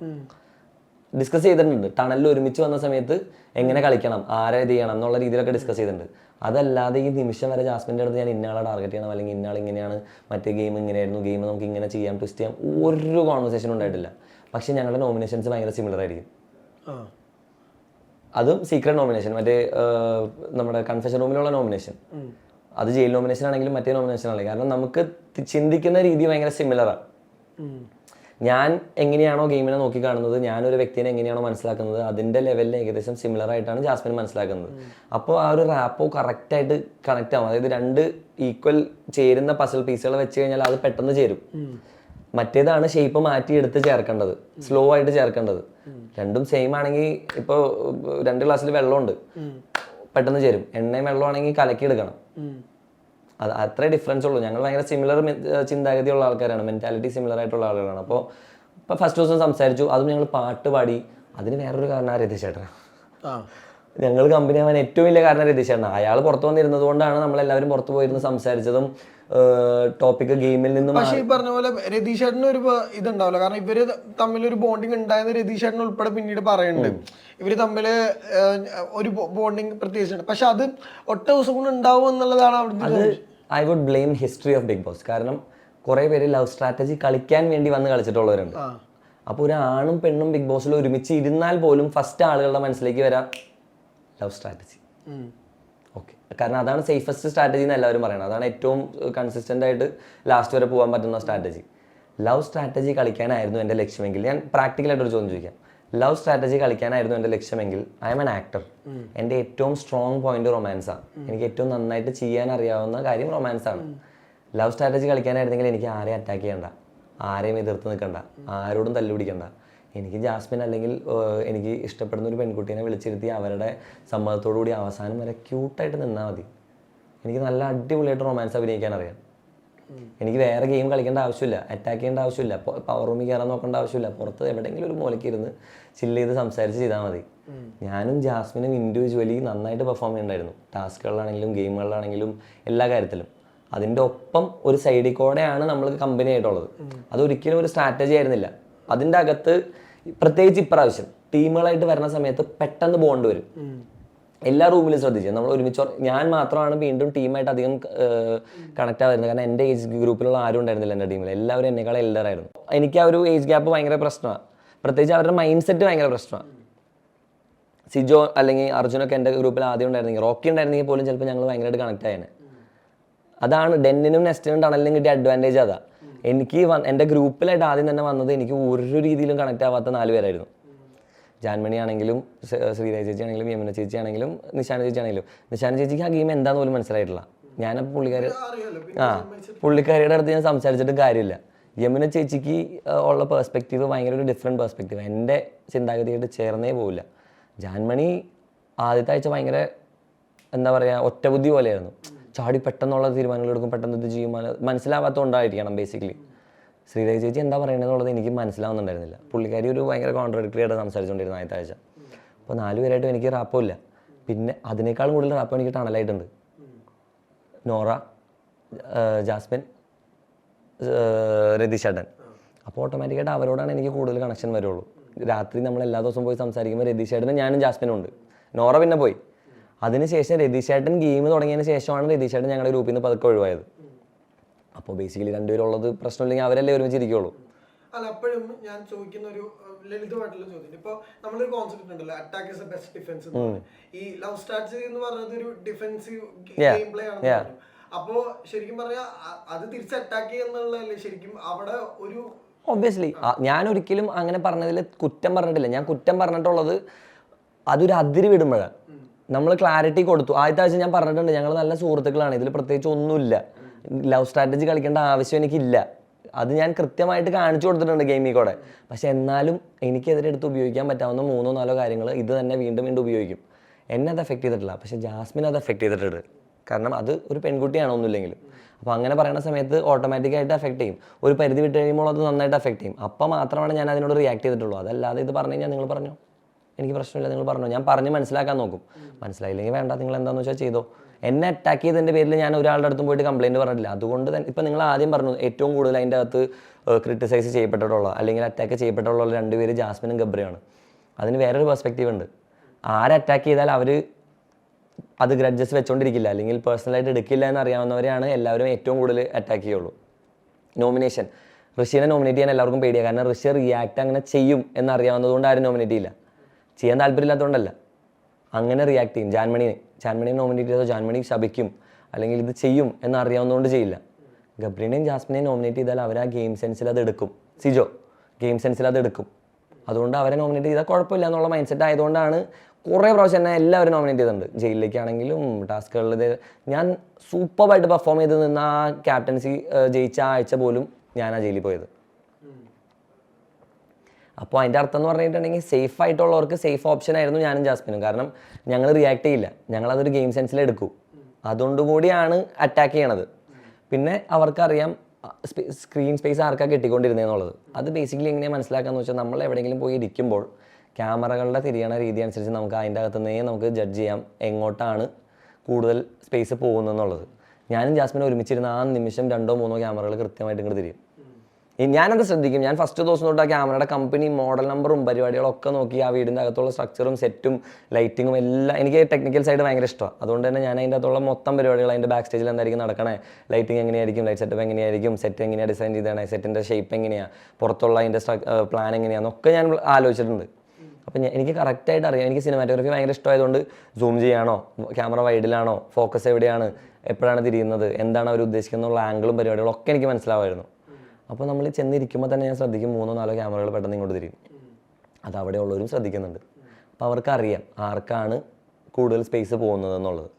ഡിസ്കസ് ചെയ്തിട്ടുണ്ട്. ടണലിൽ ഒരുമിച്ച് വന്ന സമയത്ത് എങ്ങനെ കളിക്കണം, ആരെ ഇത് ചെയ്യണം എന്നുള്ള രീതിയിലൊക്കെ ഡിസ്കസ് ചെയ്തിട്ടുണ്ട്. അതല്ലാതെ ഈ നിമിഷം വരെ ജാസ്മിൻ്റെ അടുത്ത് ഞാൻ ഇന്നയാളെ ടാർഗറ്റ് ചെയ്യണം, അല്ലെങ്കിൽ ഇന്നയാൾ ഇങ്ങനെയാണ്, മറ്റേ ഗെയിം ഇങ്ങനെയായിരുന്നു, ഗെയിം നമുക്ക് ഇങ്ങനെ ചെയ്യാം, ട്വിസ്റ്റ് ചെയ്യാം, ഒരു കോൺവെർസേഷൻ ഉണ്ടായിട്ടില്ല. പക്ഷേ ഞങ്ങളുടെ നോമിനേഷൻസ് ഭയങ്കര സിമിലർ ആയിരിക്കും. അതും സീക്രട്ട് നോമിനേഷൻ, മറ്റേ നമ്മുടെ കൺഫെഷൻ റൂമിലുള്ള നോമിനേഷൻ, അത് ജയിൽ നോമിനേഷൻ ആണെങ്കിലും മറ്റേ നോമിനേഷൻ ആണെങ്കിലും. കാരണം നമുക്ക് ചിന്തിക്കുന്ന രീതി ഭയങ്കര സിമിലറാണ്. ഞാൻ എങ്ങനെയാണോ ഗെയിമിനെ നോക്കി കാണുന്നത്, ഞാനൊരു വ്യക്തിനെ എങ്ങനെയാണോ മനസ്സിലാക്കുന്നത്, അതിൻ്റെ ലെവലിൽ ഏകദേശം സിമിലർ ആയിട്ടാണ് ജാസ്മിൻ മനസ്സിലാക്കുന്നത്. അപ്പോൾ ആ ഒരു റാപ്പോ കറക്റ്റായിട്ട് കണക്റ്റ് ആവും. അതായത് രണ്ട് ഈക്വൽ ചേരുന്ന പസിൽ പീസുകൾ വെച്ച് കഴിഞ്ഞാൽ അത് പെട്ടെന്ന് ചേരും. മറ്റേതാണ് ഷേപ്പ് മാറ്റിയെടുത്ത് ചേർക്കേണ്ടത്, സ്ലോ ആയിട്ട് ചേർക്കേണ്ടത്. രണ്ടും സെയിം ആണെങ്കിൽ ഇപ്പോൾ 2 ഗ്ലാസ്സിൽ വെള്ളമുണ്ട്, പെട്ടെന്ന് ചേരും. എണ്ണയും വെള്ളമാണെങ്കിൽ കലക്കി എടുക്കണം. അത് അത്രേ ഡിഫറൻസ് ഉള്ളൂ. ഞങ്ങൾ ഭയങ്കര സിമിലർ ചിന്താഗതിയുള്ള ആൾക്കാരാണ്, മെൻറ്റാലിറ്റി സിമിലർ ആയിട്ടുള്ള ആളുകളാണ്. അപ്പോൾ ഇപ്പോൾ ഫസ്റ്റ് ദിവസം സംസാരിച്ചു, അതും ഞങ്ങൾ പാട്ട് പാടി. അതിന് വേറൊരു കാരണമാണ് രതീഷ് ചേട്ടനാണ്. ഞങ്ങൾ കമ്പനി ആവാൻ ഏറ്റവും വലിയ കാരണം രതീഷ് ചേട്ടനാണ്. അയാൾ പുറത്ത് വന്നിരുന്നത് കൊണ്ടാണ് നമ്മളെല്ലാവരും പുറത്ത് പോയിരുന്ന് സംസാരിച്ചതും ടോപ്പിക് ഗെയിമിൽ നിന്നും. പക്ഷേ ഈ പറഞ്ഞ പോലെ രതീഷ് ചേട്ടന് ഒരു ഇതുണ്ടാവില്ല. കാരണം ഇവര് തമ്മിലൊരു ബോണ്ടിങ് ഉണ്ടായെന്ന് രതീഷ് ചേട്ടൻ ഉൾപ്പെടെ പിന്നീട് പറയുന്നുണ്ട്. ഇവര് തമ്മിൽ ഒരു ബോണ്ടിങ് പ്രത്യേകിച്ചുണ്ട്. പക്ഷെ അത് ഒറ്റ ദിവസം കൊണ്ട് ഉണ്ടാവും എന്നുള്ളതാണ് അവിടുത്തെ. I would blame history of Bigg Boss. കാരണം കുറേ പേര് ലവ് സ്ട്രാറ്റജി കളിക്കാൻ വേണ്ടി വന്ന് കളിച്ചിട്ടുള്ളവരുണ്ട്. അപ്പോൾ ഒരു ആണും പെണ്ണും ബിഗ് ബോസിൽ ഒരുമിച്ച് ഇരുന്നാൽ പോലും ഫസ്റ്റ് ആളുകളുടെ മനസ്സിലേക്ക് വരാം ലവ് സ്ട്രാറ്റജി. ഓക്കെ, കാരണം അതാണ് സേഫസ്റ്റ് സ്ട്രാറ്റജി എന്ന് എല്ലാവരും പറയണം. അതാണ് ഏറ്റവും കൺസിസ്റ്റൻ്റ് ആയിട്ട് ലാസ്റ്റ് വരെ പോകാൻ പറ്റുന്ന സ്ട്രാറ്റജി. ലവ് സ്ട്രാറ്റജി കളിക്കാനായിരുന്നു എൻ്റെ ലക്ഷ്യമെങ്കിൽ, ഞാൻ പ്രാക്ടിക്കലായിട്ടൊരു ചോദ്യം ചോദിക്കാം. ലവ് സ്ട്രാറ്റജി കളിക്കാനായിരുന്നു എൻ്റെ ലക്ഷ്യമെങ്കിൽ ഐ എം ആൻ ആക്ടർ. എൻ്റെ ഏറ്റവും സ്ട്രോങ് പോയിന്റ് റൊമാൻസാണ്. എനിക്ക് ഏറ്റവും നന്നായിട്ട് ചെയ്യാൻ അറിയാവുന്ന കാര്യം റൊമാൻസാണ്. ലവ് സ്ട്രാറ്റജി കളിക്കാനായിരുന്നെങ്കിൽ എനിക്ക് ആരെയും അറ്റാക്ക് ചെയ്യണ്ട, ആരെയും എതിർത്ത് നിൽക്കണ്ട, ആരോടും തല്ലുപിടിക്കണ്ട. എനിക്ക് ജാസ്മിൻ അല്ലെങ്കിൽ എനിക്ക് ഇഷ്ടപ്പെടുന്ന ഒരു പെൺകുട്ടീനെ വിളിച്ചിരുത്തി അവരുടെ സമ്മതത്തോടു കൂടി അവസാനം വരെ ക്യൂട്ടായിട്ട് നിന്നാൽ മതി. എനിക്ക് നല്ല അടിപൊളിയായിട്ട് റൊമാൻസ് അഭിനയിക്കാൻ അറിയാം. എനിക്ക് വേറെ ഗെയിം കളിക്കേണ്ട ആവശ്യമില്ല, അറ്റാക്ക് ചെയ്യേണ്ട ആവശ്യമില്ല, പവർ റൂമിൽ കയറാൻ നോക്കേണ്ട ആവശ്യമില്ല. പുറത്ത് എവിടെയെങ്കിലും ഒരു മൂലയ്ക്ക് ഇരുന്ന് ചില്ല് ചെയ്ത് സംസാരിച്ച് ചെയ്താൽ മതി. ഞാനും ജാസ്മിനും ഇൻഡിവിജ്വലി നന്നായിട്ട് പെർഫോം ചെയ്യുന്നുണ്ടായിരുന്നു. ടാസ്കുകളിലാണെങ്കിലും ഗെയിമുകളിലാണെങ്കിലും എല്ലാ കാര്യത്തിലും. അതിൻ്റെ ഒപ്പം ഒരു സൈഡിൽ കൂടെയാണ് നമ്മൾ കമ്പനി ആയിട്ടുള്ളത്. അതൊരിക്കലും ഒരു സ്ട്രാറ്റജി ആയിരുന്നില്ല. അതിൻ്റെ അകത്ത് പ്രത്യേകിച്ച് ഇപ്രാവശ്യം ടീമുകളായിട്ട് വരുന്ന സമയത്ത് പെട്ടെന്ന് ബോണ്ട് വരും. എല്ലാ റൂമിലും ശ്രദ്ധിച്ചു നമ്മൾ ഒരുമിച്ച്. ഞാൻ മാത്രമാണ് വീണ്ടും ടീമായിട്ട് അധികം കണക്റ്റ് ആവുന്നത്. കാരണം എൻ്റെ ഏജ് ഗ്രൂപ്പിലുള്ള ആരും ഉണ്ടായിരുന്നില്ല എൻ്റെ ടീമിൽ. എല്ലാവരും എന്നെക്കാളും എൽഡറായിരുന്നു. എനിക്ക് ആ ഒരു ഏജ് ഗ്യാപ്പ് ഭയങ്കര പ്രശ്നമാണ്. പ്രത്യേകിച്ച് അവരുടെ മൈൻഡ് സെറ്റ് ഭയങ്കര പ്രശ്നമാണ്. സിജോ അല്ലെങ്കിൽ അർജുനൊക്കെ എൻ്റെ ഗ്രൂപ്പിൽ ആദ്യം ഉണ്ടായിരുന്നെങ്കിൽ, റോക്കി ഉണ്ടായിരുന്നെങ്കിൽ പോലും ചിലപ്പോൾ ഞങ്ങൾ ഭയങ്കരമായിട്ട് കണക്ട് ആയേനെ. അതാണ് ഡെന്നിനും നെസ്റ്റിനും ടണലിനും കിട്ടിയ അഡ്വാൻറ്റേജ്. അതാ എനിക്ക് എൻ്റെ ഗ്രൂപ്പിലായിട്ട് ആദ്യം തന്നെ വന്നത് എനിക്ക് ഒരു രീതിയിലും കണക്ട് ആവാത്ത 4 പേരായിരുന്നു. ജാൻമണി ആണെങ്കിലും ശ്രീരാജ് ചേച്ചി ആണെങ്കിലും യമുന ചേച്ചി ആണെങ്കിലും നിശാന ചേച്ചി ആണെങ്കിലും. നിശാന ചേച്ചിക്ക് ആ ഗെയിം എന്താണെന്ന് പോലും മനസ്സിലായിട്ടില്ല. ഞാനപ്പോൾ പുള്ളിക്കാരിയുടെ അടുത്ത് ഞാൻ സംസാരിച്ചിട്ട് കാര്യമില്ല. യമുന ചേച്ചിക്ക് ഉള്ള പേഴ്സ്പെക്റ്റീവ് ഭയങ്കര ഒരു ഡിഫറെൻറ്റ് പേഴ്സ്പെക്റ്റീവ്, എൻ്റെ ചിന്താഗതിയായിട്ട് ചേർന്നേ പോവില്ല. ജാൻമണി ആദ്യത്തെ ആഴ്ച ഭയങ്കര എന്താ പറയുക ഒറ്റബുദ്ധി പോലെയായിരുന്നു. ചാടി പെട്ടെന്നുള്ള തീരുമാനങ്ങൾ എടുക്കും, പെട്ടെന്ന് ഇത് ചെയ്യും, മനസ്സിലാവാത്തതുകൊണ്ടായിരിക്കണം ബേസിക്കലി. ശ്രീദേവി ചേച്ചി എന്താ പറയണമെന്നുള്ളത് എനിക്ക് മനസ്സിലാവുന്നുണ്ടായിരുന്നില്ല. പുള്ളിക്കാരി ഒരു ഭയങ്കര കോൺട്രഡിക്ടറി ആയിട്ട് സംസാരിച്ചുകൊണ്ടിരുന്ന ആദ്യത്തെ ആഴ്ച. അപ്പോൾ 4 പേരായിട്ടും എനിക്ക് റാപ്പമില്ല. പിന്നെ അതിനേക്കാളും കൂടുതൽ റാപ്പം എനിക്ക് ടണലായിട്ടുണ്ട്. നോറ, ജാസ്മിൻ, രതീഷ് ചേട്ടൻ. അപ്പോൾ ഓട്ടോമാറ്റിക്കായിട്ട് അവരോടാണ് എനിക്ക് കൂടുതൽ കണക്ഷൻ വരുള്ളൂ. രാത്രി നമ്മൾ എല്ലാ ദിവസവും പോയി സംസാരിക്കുമ്പോൾ രതീഷ് ചേട്ടനും ഞാനും ജാസ്മിനും ഉണ്ട്. നോറ പിന്നെ പോയി. അതിനുശേഷം രതീഷ് ചേട്ടൻ ഗെയിം തുടങ്ങിയതിന് ശേഷമാണ് രതീഷ് ചേട്ടൻ ഞങ്ങളുടെ ഗ്രൂപ്പിൽ നിന്ന് പതുക്കെ ഒഴിവായത്. അപ്പോൾ ബേസിക്കലി 2 പേരുള്ളത് പ്രശ്നമില്ലെങ്കിൽ അവരല്ലേ ഒരുമിച്ചിരിക്കുള്ളൂ. അല്ല അപ്പോഴും ഞാൻ ചോദിക്കുന്ന ഒരു ലളിതമായിട്ടുള്ള ചോദ്യം. ഇപ്പൊ നമ്മളൊരു കോൺസെപ്റ്റ് ഉണ്ടല്ലോ, attack is A best defence എന്ന് പറയുന്നത്. ഈ ലവ് സ്ട്രാറ്റജി എന്ന് പറയുന്നത് ഒരു ഡിഫൻസീവ് ഗെയിം പ്ലേ ആണെന്ന് പറഞ്ഞു. അപ്പോ ശരിക്കും പറയാ അത് തിരിച്ച് അറ്റാക്ക് ചെയ്യുന്നുള്ളതല്ലേ ശരിക്കും അവിടെ ഒരു ഒബ്വിയസ്ലി. ഞാൻ ഒരിക്കലും അങ്ങനെ പറഞ്ഞതിൽ കുറ്റം പറഞ്ഞിട്ടില്ല. ഞാൻ കുറ്റം പറഞ്ഞിട്ടുള്ളത് അതൊരു അതിര് വിടുമ്പോഴാണ്. നമ്മൾ ക്ലാരിറ്റി കൊടുത്തു. ആദ്യത്തെ ആഴ്ച ഞാൻ പറഞ്ഞിട്ടുണ്ട് ഞങ്ങൾ നല്ല സുഹൃത്തുക്കളാണ്, ഇതിൽ പ്രത്യേകിച്ച് ഒന്നുമില്ല, ലവ് സ്ട്രാറ്റജി കളിക്കേണ്ട ആവശ്യം എനിക്കില്ല. അത് ഞാൻ കൃത്യമായിട്ട് കാണിച്ചു കൊടുത്തിട്ടുണ്ട് ഗെയിമിൽ കൂടെ. പക്ഷെ എന്നാലും എനിക്കെതിരെ എടുത്ത് ഉപയോഗിക്കാൻ പറ്റാവുന്ന 3-4 കാര്യങ്ങൾ ഇത് തന്നെ വീണ്ടും വീണ്ടും ഉപയോഗിക്കും. എന്നെ അത് എഫക്ട് ചെയ്തിട്ടില്ല, പക്ഷെ ജാസ്മിൻ അത് എഫക്ട് ചെയ്തിട്ടുണ്ട്. കാരണം അത് ഒരു പെൺകുട്ടിയാണോ ഒന്നുമില്ലെങ്കിലും. അപ്പോൾ അങ്ങനെ പറയുന്ന സമയത്ത് ഓട്ടോമാറ്റിക്കായിട്ട് എഫക്ട് ചെയ്യും. ഒരു പരിധി വിട്ട് കഴിയുമ്പോൾ അത് നന്നായിട്ട് എഫക്ട് ചെയ്യും. അപ്പോൾ മാത്രമാണ് ഞാൻ അതിനോട് റിയാക്ട് ചെയ്തിട്ടുള്ളൂ. അതല്ലാതെ ഇത് പറഞ്ഞു കഴിഞ്ഞാൽ നിങ്ങൾ പറഞ്ഞോ, എനിക്ക് പ്രശ്നമില്ല, നിങ്ങൾ പറഞ്ഞോ, ഞാൻ പറഞ്ഞ് മനസ്സിലാക്കാൻ നോക്കും. മനസ്സിലായില്ലെങ്കിൽ വേണ്ട, നിങ്ങൾ എന്താണെന്ന് വെച്ചാൽ ചെയ്തോ. എന്നെ അറ്റാക്ക് ചെയ്തതിൻ്റെ പേരിൽ ഞാൻ ഒരാളുടെ അടുത്തും പോയിട്ട് കംപ്ലയിൻറ്റ് പറഞ്ഞിട്ടില്ല. അതുകൊണ്ട് തന്നെ ഇപ്പം നിങ്ങൾ ആദ്യം പറഞ്ഞു ഏറ്റവും കൂടുതൽ അതിൻ്റെ അകത്ത് ക്രിട്ടിസൈസ് ചെയ്യപ്പെട്ടിട്ടുള്ള അല്ലെങ്കിൽ അറ്റാക്ക് ചെയ്യപ്പെട്ടുള്ള 2 പേര് ജാസ്മിനും ഗബ്രിയാണ്. അതിന് വേറൊരു പെർസ്പെക്റ്റീവ് ഉണ്ട്. അറ്റാക്ക് ചെയ്താൽ അവർ അത് ഗ്രഡ്ജസ് വെച്ചുകൊണ്ടിരിക്കില്ല അല്ലെങ്കിൽ പേഴ്സണലായിട്ട് എടുക്കില്ല എന്നറിയാവുന്നവരെയാണ് എല്ലാവരും ഏറ്റവും കൂടുതൽ അറ്റാക്ക് ചെയ്യുള്ളൂ. നോമിനേഷൻ, ഋഷിനെ നോമിനേറ്റ് ചെയ്യാൻ എല്ലാവർക്കും പേടിയാണ്. കാരണം ഋഷി റിയാക്ട് അങ്ങനെ ചെയ്യും എന്നറിയാവുന്നതുകൊണ്ട് ആരും നോമിനേറ്റ് ചെയ്യില്ല. ചെയ്യാൻ താല്പര്യമില്ലാത്തതുകൊണ്ടല്ല, അങ്ങനെ റിയാക്ട് ചെയ്യും. ജാൻമണിയെ നോമിനേറ്റ് ചെയ്തോ ജാൻമണി ശപിക്കും അല്ലെങ്കിൽ ഇത് ചെയ്യും എന്നറിയാവുന്നതുകൊണ്ട് ചെയ്യില്ല. ഗബ്രീനെയും ജാസ്മിനെയും നോമിനേറ്റ് ചെയ്താൽ അവർ ആ ഗെയിം സെൻസിൽ അത് എടുക്കും. സിജോ ഗെയിം സെൻസിൽ അത് എടുക്കും. അതുകൊണ്ട് അവരെ നോമിനേറ്റ് ചെയ്താൽ കുഴപ്പമില്ല എന്നുള്ള മൈൻഡ് സെറ്റ് ആയതുകൊണ്ടാണ് കുറേ പ്രാവശ്യം എന്നെ എല്ലാവരും നോമിനേറ്റ് ചെയ്തിട്ടുണ്ട്. ജയിലിലേക്കാണെങ്കിലും ടാസ്കുകളിൽ ഞാൻ സൂപ്പറായിട്ട് പെർഫോം ചെയ്ത് നിന്ന് ആ ക്യാപ്റ്റൻസി ജയിച്ച ആഴ്ച പോലും ഞാനാണ് ജയിലിൽ പോയത്. അപ്പോൾ അതിൻ്റെ അർത്ഥം എന്ന് പറഞ്ഞിട്ടുണ്ടെങ്കിൽ സേഫ് ആയിട്ടുള്ളവർക്ക് സേഫ് ഓപ്ഷൻ ആയിരുന്നു ഞാനും ജാസ്മിനും. കാരണം ഞങ്ങൾ റിയാക്ട് ചെയ്യില്ല, ഞങ്ങളതൊരു ഗെയിം സെൻസിൽ എടുക്കും. അതുകൊണ്ട് കൂടിയാണ് അറ്റാക്ക് ചെയ്യണത്. പിന്നെ അവർക്കറിയാം സ്ക്രീൻ സ്പേസ് ആർക്കാണ് കിട്ടിക്കൊണ്ടിരുന്നതെന്നുള്ളത്. അത് ബേസിക്കലി എങ്ങനെയാണ് മനസ്സിലാക്കാന്ന് വെച്ചാൽ നമ്മൾ എവിടെയെങ്കിലും പോയി ഇരിക്കുമ്പോൾ ക്യാമറകളുടെ തിരിയണ രീതി അനുസരിച്ച് നമുക്ക് അതിൻ്റെ അകത്തുനിന്നേ നമുക്ക് ജഡ്ജ് ചെയ്യാം എങ്ങോട്ടാണ് കൂടുതൽ സ്പേസ് പോകുന്നതെന്നുള്ളത്. ഞാനും ജാസ്മിനും ഒരുമിച്ചിരുന്ന ആ നിമിഷം 2-3 ക്യാമറകൾ കൃത്യമായിട്ട് ഇങ്ങോട്ട് തിരിയും. ഞാനത് ശ്രദ്ധിക്കും. ഞാൻ ഫസ്റ്റ് ദിവസം തൊട്ട് ആ ക്യാമറയുടെ കമ്പനി മോഡൽ നമ്പറും പരിപാടികളൊക്കെ നോക്കി ആ വീടിൻ്റെ അകത്തുള്ള സ്ട്രക്ചറും സെറ്റും ലൈറ്റിങ്ങും എല്ലാം എനിക്ക് ടെക്നിക്കൽ സൈഡ് ഭയങ്കര ഇഷ്ടമാണ്. അതുകൊണ്ട് തന്നെ ഞാൻ അതിൻ്റെ അകത്തുള്ള മൊത്തം പരിപാടികൾ അതിൻ്റെ ബാക്ക് സ്റ്റേജിൽ എന്തായിരിക്കും നടക്കണേ, ലൈറ്റിംഗ് എങ്ങനെയായിരിക്കും, ലൈറ്റ് സെറ്റപ്പ് എങ്ങനെയായിരിക്കും, സെറ്റ് എങ്ങനെയാണ് ഡിസൈൻ ചെയ്തതാണ്, സെറ്റിൻ്റെ ഷേപ്പ് എങ്ങനെയാണ്, പുറത്തുള്ള അതിൻ്റെ പ്ലാൻ എങ്ങനെയാണെന്നൊക്കെ ഞാൻ ആലോചിച്ചിട്ടുണ്ട്. അപ്പം എനിക്ക് കറക്റ്റായിട്ട് അറിയാം. എനിക്ക് സിനിമാറ്റോഗ്രഫി ഭയങ്കര ഇഷ്ടമായതുകൊണ്ട് സൂം ചെയ്യാണോ, ക്യാമറ വൈഡിലാണോ, ഫോക്കസ് എവിടെയാണ്, എപ്പോഴാണ് തിരിയുന്നത്, എന്താണ് അവർ ഉദ്ദേശിക്കുന്നുള്ള ആംഗിളും പരിപാടികളും ഒക്കെ എനിക്ക് മനസ്സിലാവുമായിരുന്നു. അപ്പോൾ നമ്മൾ ചെന്നിരിക്കുമ്പോൾ തന്നെ ഞാൻ ശ്രദ്ധിക്കും 3-4 ക്യാമറകൾ പെട്ടെന്ന് ഇങ്ങോട്ട് തിരിയും. അത് അവിടെ ഉള്ളവരും ശ്രദ്ധിക്കുന്നുണ്ട്. അപ്പോൾ അവർക്കറിയാം ആർക്കാണ് കൂടുതൽ സ്പേസ് പോകുന്നത് എന്നുള്ളത്.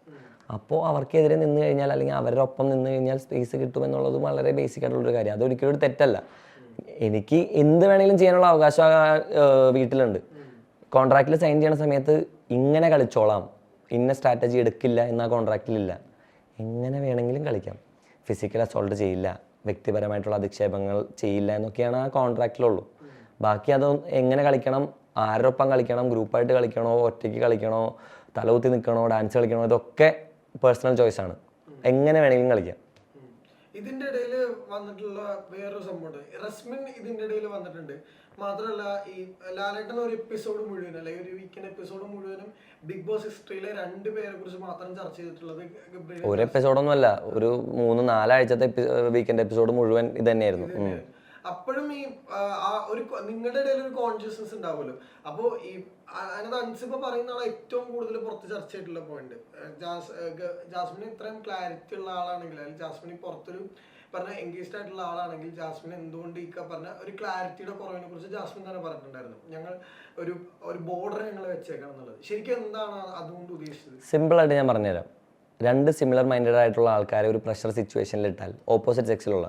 അപ്പോൾ അവർക്കെതിരെ നിന്ന് കഴിഞ്ഞാൽ അല്ലെങ്കിൽ അവരുടെ ഒപ്പം നിന്ന് കഴിഞ്ഞാൽ സ്പേസ് കിട്ടുമെന്നുള്ളത് വളരെ ബേസിക് ആയിട്ടുള്ളൊരു കാര്യം. അതൊരിക്കലും ഒരു തെറ്റല്ല. എനിക്ക് എന്ത് വേണമെങ്കിലും ചെയ്യാനുള്ള അവകാശം വീട്ടിലുണ്ട്. കോൺട്രാക്റ്റിൽ സൈൻ ചെയ്യുന്ന സമയത്ത് ഇങ്ങനെ കളിച്ചോളാം, ഇന്ന സ്ട്രാറ്റജി എടുക്കില്ല എന്ന കോൺട്രാക്റ്റിലില്ല. എങ്ങനെ വേണമെങ്കിലും കളിക്കാം, ഫിസിക്കൽ അസോൾട്ട് ചെയ്യില്ല, വ്യക്തിപരമായിട്ടുള്ള അധിക്ഷേപങ്ങൾ ചെയ്യില്ല എന്നൊക്കെയാണ് ആ കോൺട്രാക്റ്റിലുള്ളൂ. ബാക്കി അത് എങ്ങനെ കളിക്കണം, ആരോടൊപ്പം കളിക്കണം, ഗ്രൂപ്പായിട്ട് കളിക്കണോ, ഒറ്റയ്ക്ക് കളിക്കണോ, തലകുത്തി നിൽക്കണോ, ഡാൻസ് കളിക്കണോ, ഇതൊക്കെ പേഴ്സണൽ ചോയ്സാണ്. എങ്ങനെ വേണമെങ്കിലും കളിക്കാം. ഇതിന്റെ ഇടയിൽ വന്നിട്ടുള്ള വേറൊരു സംഭവമുണ്ട്. റസ്മിൻ ഇതിന്റെ ഇടയിൽ വന്നിട്ടുണ്ട്. മാത്രമല്ല ഈ ലാലേട്ടൻ ഒരു എപ്പിസോഡ് മുഴുവൻ അല്ലെങ്കിൽ ഒരു വീക്കെൻഡ് എപ്പിസോഡ് മുഴുവനും ബിഗ് ബോസ് ഹിസ്റ്ററിയിലെ 2 പേരെ കുറിച്ച് മാത്രം ചർച്ച ചെയ്തിട്ടുള്ളത്. ഒരു എപ്പിസോഡൊന്നും അല്ല, ഒരു 3-4 ആഴ്ചത്തെ വീക്കെൻഡ് എപ്പിസോഡ് മുഴുവൻ ഇത് തന്നെയായിരുന്നു. അപ്പോഴും ഈ ഒരു നിങ്ങളുടെ ഇടയിൽ ഒരു കോൺഷ്യസ്നസ് ഉണ്ടാവുമല്ലോ. അപ്പോൾ ഈ അതിനകത്ത് അൻസിബ പറയുന്നതാണ് ഏറ്റവും കൂടുതൽ പുറത്ത് ചർച്ച ചെയ്തിട്ടുള്ള പോയിന്റ്. ജാസ്മിന് ഇത്രയും ക്ലാരിറ്റി ഉള്ള ആളാണെങ്കിൽ, അല്ലെങ്കിൽ ജാസ്മിന് പുറത്തൊരു പറഞ്ഞ എൻഗേജ്ഡ് ആയിട്ടുള്ള ആളാണെങ്കിൽ ജാസ്മിൻ എന്തുകൊണ്ട് ഈ പറഞ്ഞ ഒരു ക്ലാരിറ്റിയുടെ കുറവിനെ കുറിച്ച് ജാസ്മിൻ തന്നെ പറഞ്ഞിട്ടുണ്ടായിരുന്നു. ഞങ്ങൾ ഒരു ബോർഡർ ഞങ്ങൾ വെച്ചേക്കണം എന്നുള്ളത്. ശരിക്കും എന്താണ് അതുകൊണ്ട് ഉദ്ദേശിച്ചത്? സിമ്പിളായിട്ട് ഞാൻ പറഞ്ഞുതരാം. 2 സിമിലർ മൈൻഡഡ് ആയിട്ടുള്ള ആൾക്കാരെ ഒരു പ്രഷർ സിറ്റുവേഷനിൽ ഇട്ടാൽ, ഓപ്പോസിറ്റ് സെക്സിലുള്ള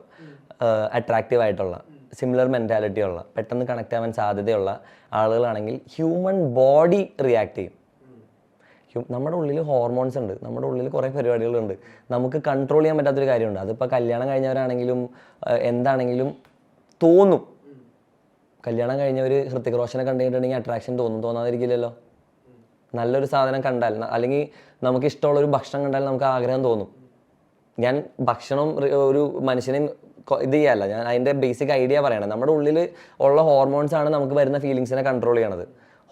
അട്രാക്റ്റീവ് ആയിട്ടുള്ള സിമിലർ മെൻറ്റാലിറ്റി ഉള്ള പെട്ടെന്ന് കണക്ട് ആവാൻ സാധ്യതയുള്ള ആളുകളാണെങ്കിൽ ഹ്യൂമൻ ബോഡി റിയാക്ട് ചെയ്യും. നമ്മുടെ ഉള്ളിൽ ഹോർമോൺസ് ഉണ്ട്, നമ്മുടെ ഉള്ളിൽ കുറേ പരിപാടികളുണ്ട്, നമുക്ക് കൺട്രോൾ ചെയ്യാൻ പറ്റാത്തൊരു കാര്യമുണ്ട്. അതിപ്പോൾ കല്യാണം കഴിഞ്ഞവരാണെങ്കിലും എന്താണെങ്കിലും തോന്നും. കല്യാണം കഴിഞ്ഞവർ ഹൃത്തിക് റോഷനെ കണ്ടിട്ടുണ്ടെങ്കിൽ അട്രാക്ഷൻ തോന്നാതിരിക്കില്ലല്ലോ. നല്ലൊരു സാധനം കണ്ടാൽ അല്ലെങ്കിൽ നമുക്ക് ഇഷ്ടമുള്ളൊരു ഭക്ഷണം കണ്ടാൽ നമുക്ക് ആഗ്രഹം തോന്നും. ഞാൻ ഭക്ഷണം ഒരു മനുഷ്യനെയും ഇത് ചെയ്യല്ല, ഞാൻ അതിൻ്റെ ബേസിക് ഐഡിയ പറയണം. നമ്മുടെ ഉള്ളിൽ ഉള്ള ഹോർമോൺസ് ആണ് നമുക്ക് വരുന്ന ഫീലിങ്സിനെ കൺട്രോൾ ചെയ്യണത്.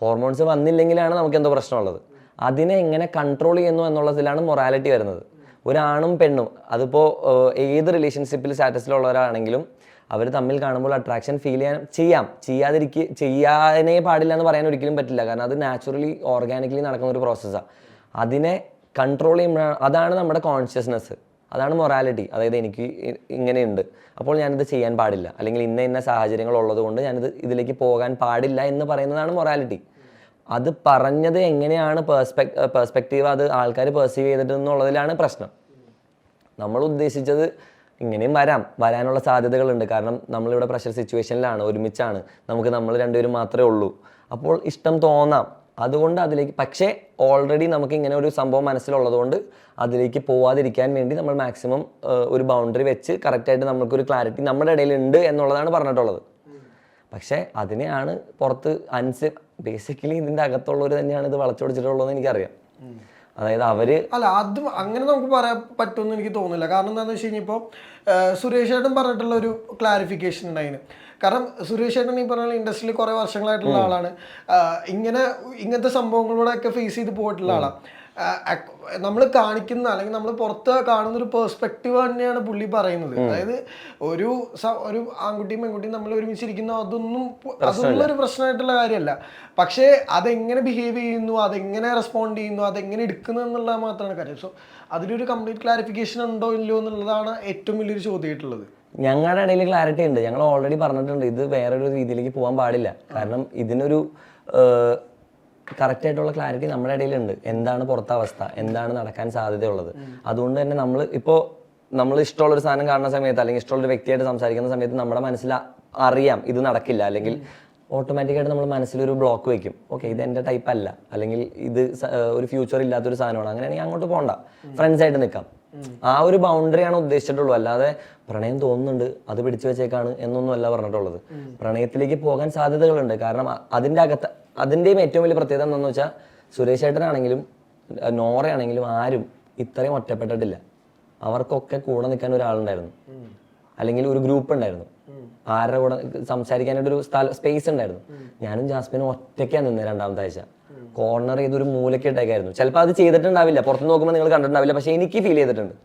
ഹോർമോൺസ് വന്നില്ലെങ്കിലാണ് നമുക്ക് എന്തോ പ്രശ്നമുള്ളത്. അതിനെ എങ്ങനെ കൺട്രോൾ ചെയ്യുന്നു എന്നുള്ളതിലാണ് മൊറാലിറ്റി വരുന്നത്. ഒരാണും പെണ്ണും അതിപ്പോൾ ഏത് റിലേഷൻഷിപ്പിൽ സ്റ്റാറ്റസിലുള്ളവരാണെങ്കിലും അവർ തമ്മിൽ കാണുമ്പോൾ അട്രാക്ഷൻ ഫീൽ ചെയ്യാനേ പാടില്ല എന്ന് പറയാൻ ഒരിക്കലും പറ്റില്ല. കാരണം അത് നാച്ചുറലി ഓർഗാനിക്കലി നടക്കുന്ന ഒരു പ്രോസസ്സാണ്. അതിനെ കൺട്രോൾ ചെയ്യുമ്പോഴാണ്, അതാണ് നമ്മുടെ കോൺഷ്യസ്നെസ്, അതാണ് മൊറാലിറ്റി. അതായത് എനിക്ക് ഇങ്ങനെയുണ്ട്, അപ്പോൾ ഞാനിത് ചെയ്യാൻ പാടില്ല, അല്ലെങ്കിൽ ഇന്ന സാഹചര്യങ്ങൾ ഉള്ളത് കൊണ്ട് ഇതിലേക്ക് പോകാൻ പാടില്ല എന്ന് പറയുന്നതാണ് മൊറാലിറ്റി. അത് പറഞ്ഞത് എങ്ങനെയാണ് പെർസ്പെക്റ്റീവ്, അത് ആൾക്കാർ പെർസീവ് ചെയ്തിട്ടെന്നുള്ളതിലാണ് പ്രശ്നം. നമ്മൾ ഉദ്ദേശിച്ചത് ഇങ്ങനെയും വരാനുള്ള സാധ്യതകളുണ്ട്. കാരണം നമ്മളിവിടെ പ്രഷർ സിറ്റുവേഷനിലാണ്, ഒരുമിച്ചാണ്, നമ്മൾ രണ്ടുപേരും മാത്രമേ ഉള്ളൂ. അപ്പോൾ ഇഷ്ടം തോന്നാം, അതുകൊണ്ട് അതിലേക്ക്, പക്ഷേ ഓൾറെഡി നമുക്ക് ഇങ്ങനെ ഒരു സംഭവം മനസ്സിലുള്ളത് കൊണ്ട് അതിലേക്ക് പോവാതിരിക്കാൻ വേണ്ടി നമ്മൾ മാക്സിമം ഒരു ബൗണ്ടറി വെച്ച് കറക്റ്റായിട്ട് നമുക്കൊരു ക്ലാരിറ്റി നമ്മുടെ ഇടയിൽ ഉണ്ട് എന്നുള്ളതാണ് പറഞ്ഞിട്ടുള്ളത്. പക്ഷേ അതിനെയാണ് പുറത്ത് ബേസിക്കലി ഇതിൻ്റെ അകത്തുള്ളവർ തന്നെയാണ് ഇത് വളച്ചൊടിച്ചിട്ടുള്ളതെന്ന് എനിക്കറിയാം. അതായത് അല്ല, അത് അങ്ങനെ നമുക്ക് പറയാൻ പറ്റുമെന്ന് എനിക്ക് തോന്നുന്നില്ല. കാരണം എന്താണെന്ന് വെച്ച് കഴിഞ്ഞാൽ ഇപ്പോൾ സുരേഷ് ഏട്ടൻ പറഞ്ഞിട്ടുള്ള ഒരു ക്ലാരിഫിക്കേഷൻ ഉണ്ടായിരുന്നു. കാരണം സുരേഷ് ഏട്ടൻ ഈ പറഞ്ഞ ഇൻഡസ്ട്രിയിൽ കുറേ വർഷങ്ങളായിട്ടുള്ള ആളാണ്, ഇങ്ങനത്തെ സംഭവങ്ങളോടൊക്കെ ഫേസ് ചെയ്ത് പോയിട്ടുള്ള ആളാണ്. നമ്മൾ കാണിക്കുന്ന അല്ലെങ്കിൽ നമ്മൾ പുറത്ത് കാണുന്ന ഒരു പെർസ്പെക്റ്റീവ് തന്നെയാണ് പുള്ളി പറയുന്നത്. അതായത് ഒരു ആൺകുട്ടിയും പെൺകുട്ടിയും നമ്മൾ ഒരുമിച്ചിരിക്കുന്നു, അതൊന്നും ഒരു പ്രശ്നമായിട്ടുള്ള കാര്യമല്ല. പക്ഷേ അതെങ്ങനെ ബിഹേവ് ചെയ്യുന്നു, അതെങ്ങനെ റെസ്പോണ്ട് ചെയ്യുന്നു, അതെങ്ങനെ എടുക്കുന്നു എന്നുള്ളത് മാത്രമാണ് കാര്യം. സോ അതിലൊരു കംപ്ലീറ്റ് ക്ലാരിഫിക്കേഷൻ ഉണ്ടോ ഇല്ലയോ എന്നുള്ളതാണ് ഏറ്റവും വലിയൊരു ചോദ്യമായിട്ടുള്ളത്. ഞങ്ങളുടെ ഇടയിൽ ക്ലാരിറ്റി ഉണ്ട്. ഞങ്ങൾ ഓൾറെഡി പറഞ്ഞിട്ടുണ്ട് ഇത് വേറൊരു രീതിയിലേക്ക് പോകാൻ പാടില്ല. കാരണം ഇതിനൊരു കറക്റ്റായിട്ടുള്ള ക്ലാരിറ്റി നമ്മുടെ ഇടയിലുണ്ട്. എന്താണ് പുറത്തെ അവസ്ഥ, എന്താണ് നടക്കാൻ സാധ്യതയുള്ളത്. അതുകൊണ്ട് തന്നെ നമ്മൾ ഇഷ്ടമുള്ളൊരു സാധനം കാണുന്ന സമയത്ത്, അല്ലെങ്കിൽ ഇഷ്ടമുള്ളൊരു വ്യക്തിയായിട്ട് സംസാരിക്കുന്ന സമയത്ത് നമ്മുടെ മനസ്സിൽ അറിയാം ഇത് നടക്കില്ല, അല്ലെങ്കിൽ ഓട്ടോമാറ്റിക്കായിട്ട് നമ്മൾ മനസ്സിലൊരു ബ്ലോക്ക് വെക്കും. ഓക്കെ, ഇത് എൻ്റെ ടൈപ്പ് അല്ല, അല്ലെങ്കിൽ ഇത് ഒരു ഫ്യൂച്ചർ ഇല്ലാത്തൊരു സാധനമാണ്, അങ്ങനെയാണെങ്കിൽ അങ്ങോട്ട് പോകണ്ട, ഫ്രണ്ട്സായിട്ട് നിൽക്കാം. ആ ഒരു ബൗണ്ടറിയാണ് ഉദ്ദേശിച്ചിട്ടുള്ളൂ. അല്ലാതെ പ്രണയം തോന്നുന്നുണ്ട് അത് പിടിച്ചു വെച്ചേക്കാണ് എന്നൊന്നും അല്ല പറഞ്ഞിട്ടുള്ളത്. പ്രണയത്തിലേക്ക് പോകാൻ സാധ്യതകളുണ്ട്. കാരണം അതിൻ്റെയും ഏറ്റവും വലിയ പ്രത്യേകത എന്താണെന്ന് വെച്ചാൽ സുരേഷ് ഏട്ടനാണെങ്കിലും നോറയാണെങ്കിലും ആരും ഇത്രയും ഒറ്റപ്പെട്ടിട്ടില്ല. അവർക്കൊക്കെ കൂടെ നിൽക്കാൻ ഒരാളുണ്ടായിരുന്നു, അല്ലെങ്കിൽ ഒരു ഗ്രൂപ്പ് ഉണ്ടായിരുന്നു, ആരുടെ കൂടെ സംസാരിക്കാനായിട്ടൊരു സ്പേസ് ഉണ്ടായിരുന്നു. ഞാനും ജാസ്മിനും ഒറ്റയ്ക്കാണ് നിന്നത്. രണ്ടാമത്തെ ആഴ്ച കോർണർ ചെയ്തൊരു മൂലയ്ക്ക് ഇട്ടേക്കായിരുന്നു. ചിലപ്പോൾ അത് ചെയ്തിട്ടുണ്ടാവില്ല, പുറത്ത് നോക്കുമ്പോൾ നിങ്ങൾ കണ്ടിട്ടുണ്ടാവില്ല, പക്ഷേ എനിക്ക് ഫീൽ ചെയ്തിട്ടുണ്ട്.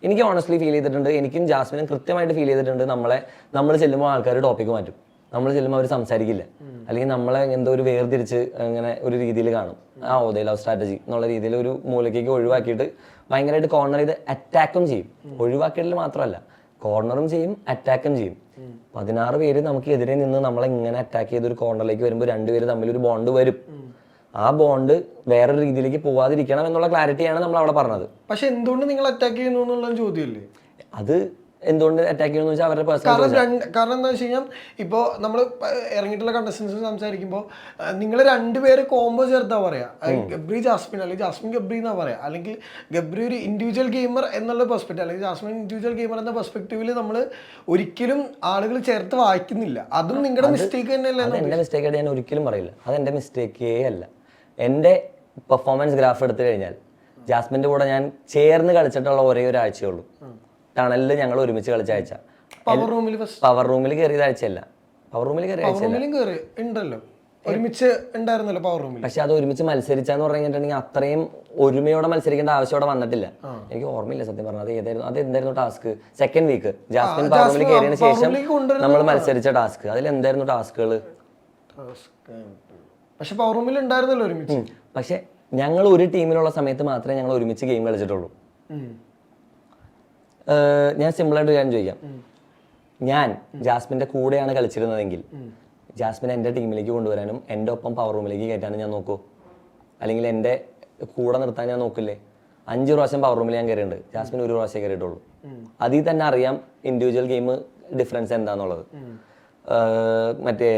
എനിക്ക് ഓണസ്റ്റ്ലി ഫീൽ ചെയ്തിട്ടുണ്ട്. എനിക്കും ജാസ്മിനും കൃത്യമായിട്ട് ഫീൽ ചെയ്തിട്ടുണ്ട്. നമ്മൾ ചെല്ലുമ്പോൾ ആൾക്കാർ ടോപ്പിക്ക് മാറ്റും, നമ്മൾ ചെല്ലുമ്പോൾ അവർ സംസാരിക്കില്ല, അല്ലെങ്കിൽ നമ്മളെ എന്തോ ഒരു വേർതിരിച്ച് അങ്ങനെ ഒരു രീതിയിൽ കാണും. ഓ ലവ് സ്ട്രാറ്റജി എന്നുള്ള രീതിയിൽ ഒരു മൂലക്കേക്ക് ഒഴിവാക്കിയിട്ട് ഭയങ്കരമായിട്ട് കോർണർ ചെയ്ത് അറ്റാക്കും ചെയ്യും. ഒഴിവാക്കിയതിൽ മാത്രമല്ല, കോർണറും ചെയ്യും, അറ്റാക്കും ചെയ്യും. 16 പേര് നമുക്ക് എതിരെ നിന്ന് നമ്മളെ ഇങ്ങനെ അറ്റാക്ക് ചെയ്തൊരു കോർണറിലേക്ക് വരുമ്പോൾ 2 പേര് തമ്മിലൊരു ബോണ്ട് വരും. ആ ബോണ്ട് വേറൊരു രീതിയിലേക്ക് പോവാതിരിക്കണം എന്നുള്ള ക്ലാരിറ്റിയാണ് നമ്മൾ അവിടെ പറഞ്ഞത്. പക്ഷെ എന്തുകൊണ്ട് നിങ്ങൾ അറ്റാക്ക് ചെയ്യുന്നു എന്നുള്ള ചോദ്യമല്ലേ അത്? എന്തുകൊണ്ട് അറ്റാക്ക് ചെയ്യുന്നു വെച്ചാൽ അവരുടെ കാരണം എന്താ വെച്ച് കഴിഞ്ഞാൽ ഇപ്പോൾ നമ്മൾ ഇറങ്ങിയിട്ടുള്ള കണ്ടസ്റ്റൻസ് സംസാരിക്കുമ്പോൾ നിങ്ങൾ രണ്ടുപേര് കോംബോ ചേർത്താ പറയാ, ഗബ്രി ജാസ്മിൻ അല്ലെങ്കിൽ ജാസ്മിൻ ഗബ്രി എന്നാ പറയാ, അല്ലെങ്കിൽ ഗബ്രി ഒരു ഇൻഡിവിജ്വൽ ഗെയിമർ എന്നുള്ള പെർസ്പെക്റ്റീവ്, അല്ലെങ്കിൽ ജാസ്മിൻ ഇൻഡിവിജ്വൽ ഗെയിമർ എന്ന പെർസ്പെക്റ്റീവിൽ നമ്മൾ ഒരിക്കലും ആളുകൾ ചേർത്ത് വായിക്കുന്നില്ല. അതും നിങ്ങളുടെ മിസ്റ്റേക്ക് തന്നെയല്ലേ? എന്റെ മിസ്റ്റേക്ക് ആയിട്ട് ഞാൻ ഒരിക്കലും പറയില്ല, അതെന്റെ മിസ്റ്റേക്കേ അല്ല. എൻ്റെ പെർഫോമൻസ് ഗ്രാഫ് എടുത്തു കഴിഞ്ഞാൽ ജാസ്മിൻ്റെ കൂടെ ഞാൻ ചേർന്ന് കളിച്ചിട്ടുള്ള ഒരേ ഒരു ആഴ്ചയേ ഉള്ളൂ. ടണലിൽ ഞങ്ങൾ ഒരുമിച്ച് കളിച്ച ആഴ്ച. പവർ റൂമിൽ കയറിയത് ആഴ്ചയല്ല, പവർ റൂമിൽ കയറിയ ആഴ്ചയല്ലോ, ഒരുമിച്ച് ഉണ്ടായിരുന്നല്ലോ പവർ റൂമിൽ. പക്ഷെ അത് ഒരുമിച്ച് മത്സരിച്ചാന്ന് പറഞ്ഞിട്ടുണ്ടെങ്കിൽ അത്രയും ഒരുമയോടെ മത്സരിക്കേണ്ട ആവശ്യം അവിടെ വന്നിട്ടില്ല. എനിക്ക് ഓർമ്മയില്ല സത്യം പറഞ്ഞത് എന്തായിരുന്നു task. Second week Jasmin power റൂമിൽ കയറിയതിനു ശേഷം നമ്മൾ മത്സരിച്ച ടാസ്ക്, അതിലെന്തായിരുന്നു ടാസ്കുകൾ? പക്ഷെ പവർ റൂമിൽ ഉണ്ടായിരുന്നല്ലോ ഒരുമിച്ച്. പക്ഷെ ഞങ്ങൾ ഒരു ടീമിലുള്ള സമയത്ത് മാത്രമേ ഞങ്ങൾ ഒരുമിച്ച് ഗെയിം കളിച്ചിട്ടുള്ളൂ. ഞാൻ സിമ്പിളായിട്ട് കാര്യം ചോദിക്കാം, ഞാൻ ജാസ്മിൻ്റെ കൂടെയാണ് കളിച്ചിരുന്നതെങ്കിൽ ജാസ്മിനെ എൻ്റെ ടീമിലേക്ക് കൊണ്ടുവരാനും എൻ്റെ ഒപ്പം പവർ റൂമിലേക്ക് കയറ്റാനും ഞാൻ നോക്കൂ, അല്ലെങ്കിൽ എൻ്റെ കൂടെ നിർത്താൻ ഞാൻ നോക്കില്ലേ? 5 പ്രാവശ്യം പവർ റൂമിൽ ഞാൻ കയറിയിട്ടുണ്ട്, ജാസ്മിൻ 1 പ്രാവശ്യം കയറിയിട്ടുള്ളൂ. അതിൽ തന്നെ അറിയാം ഇൻഡിവിജ്വൽ ഗെയിം ഡിഫറൻസ് എന്താണെന്നുള്ളത്. മറ്റേ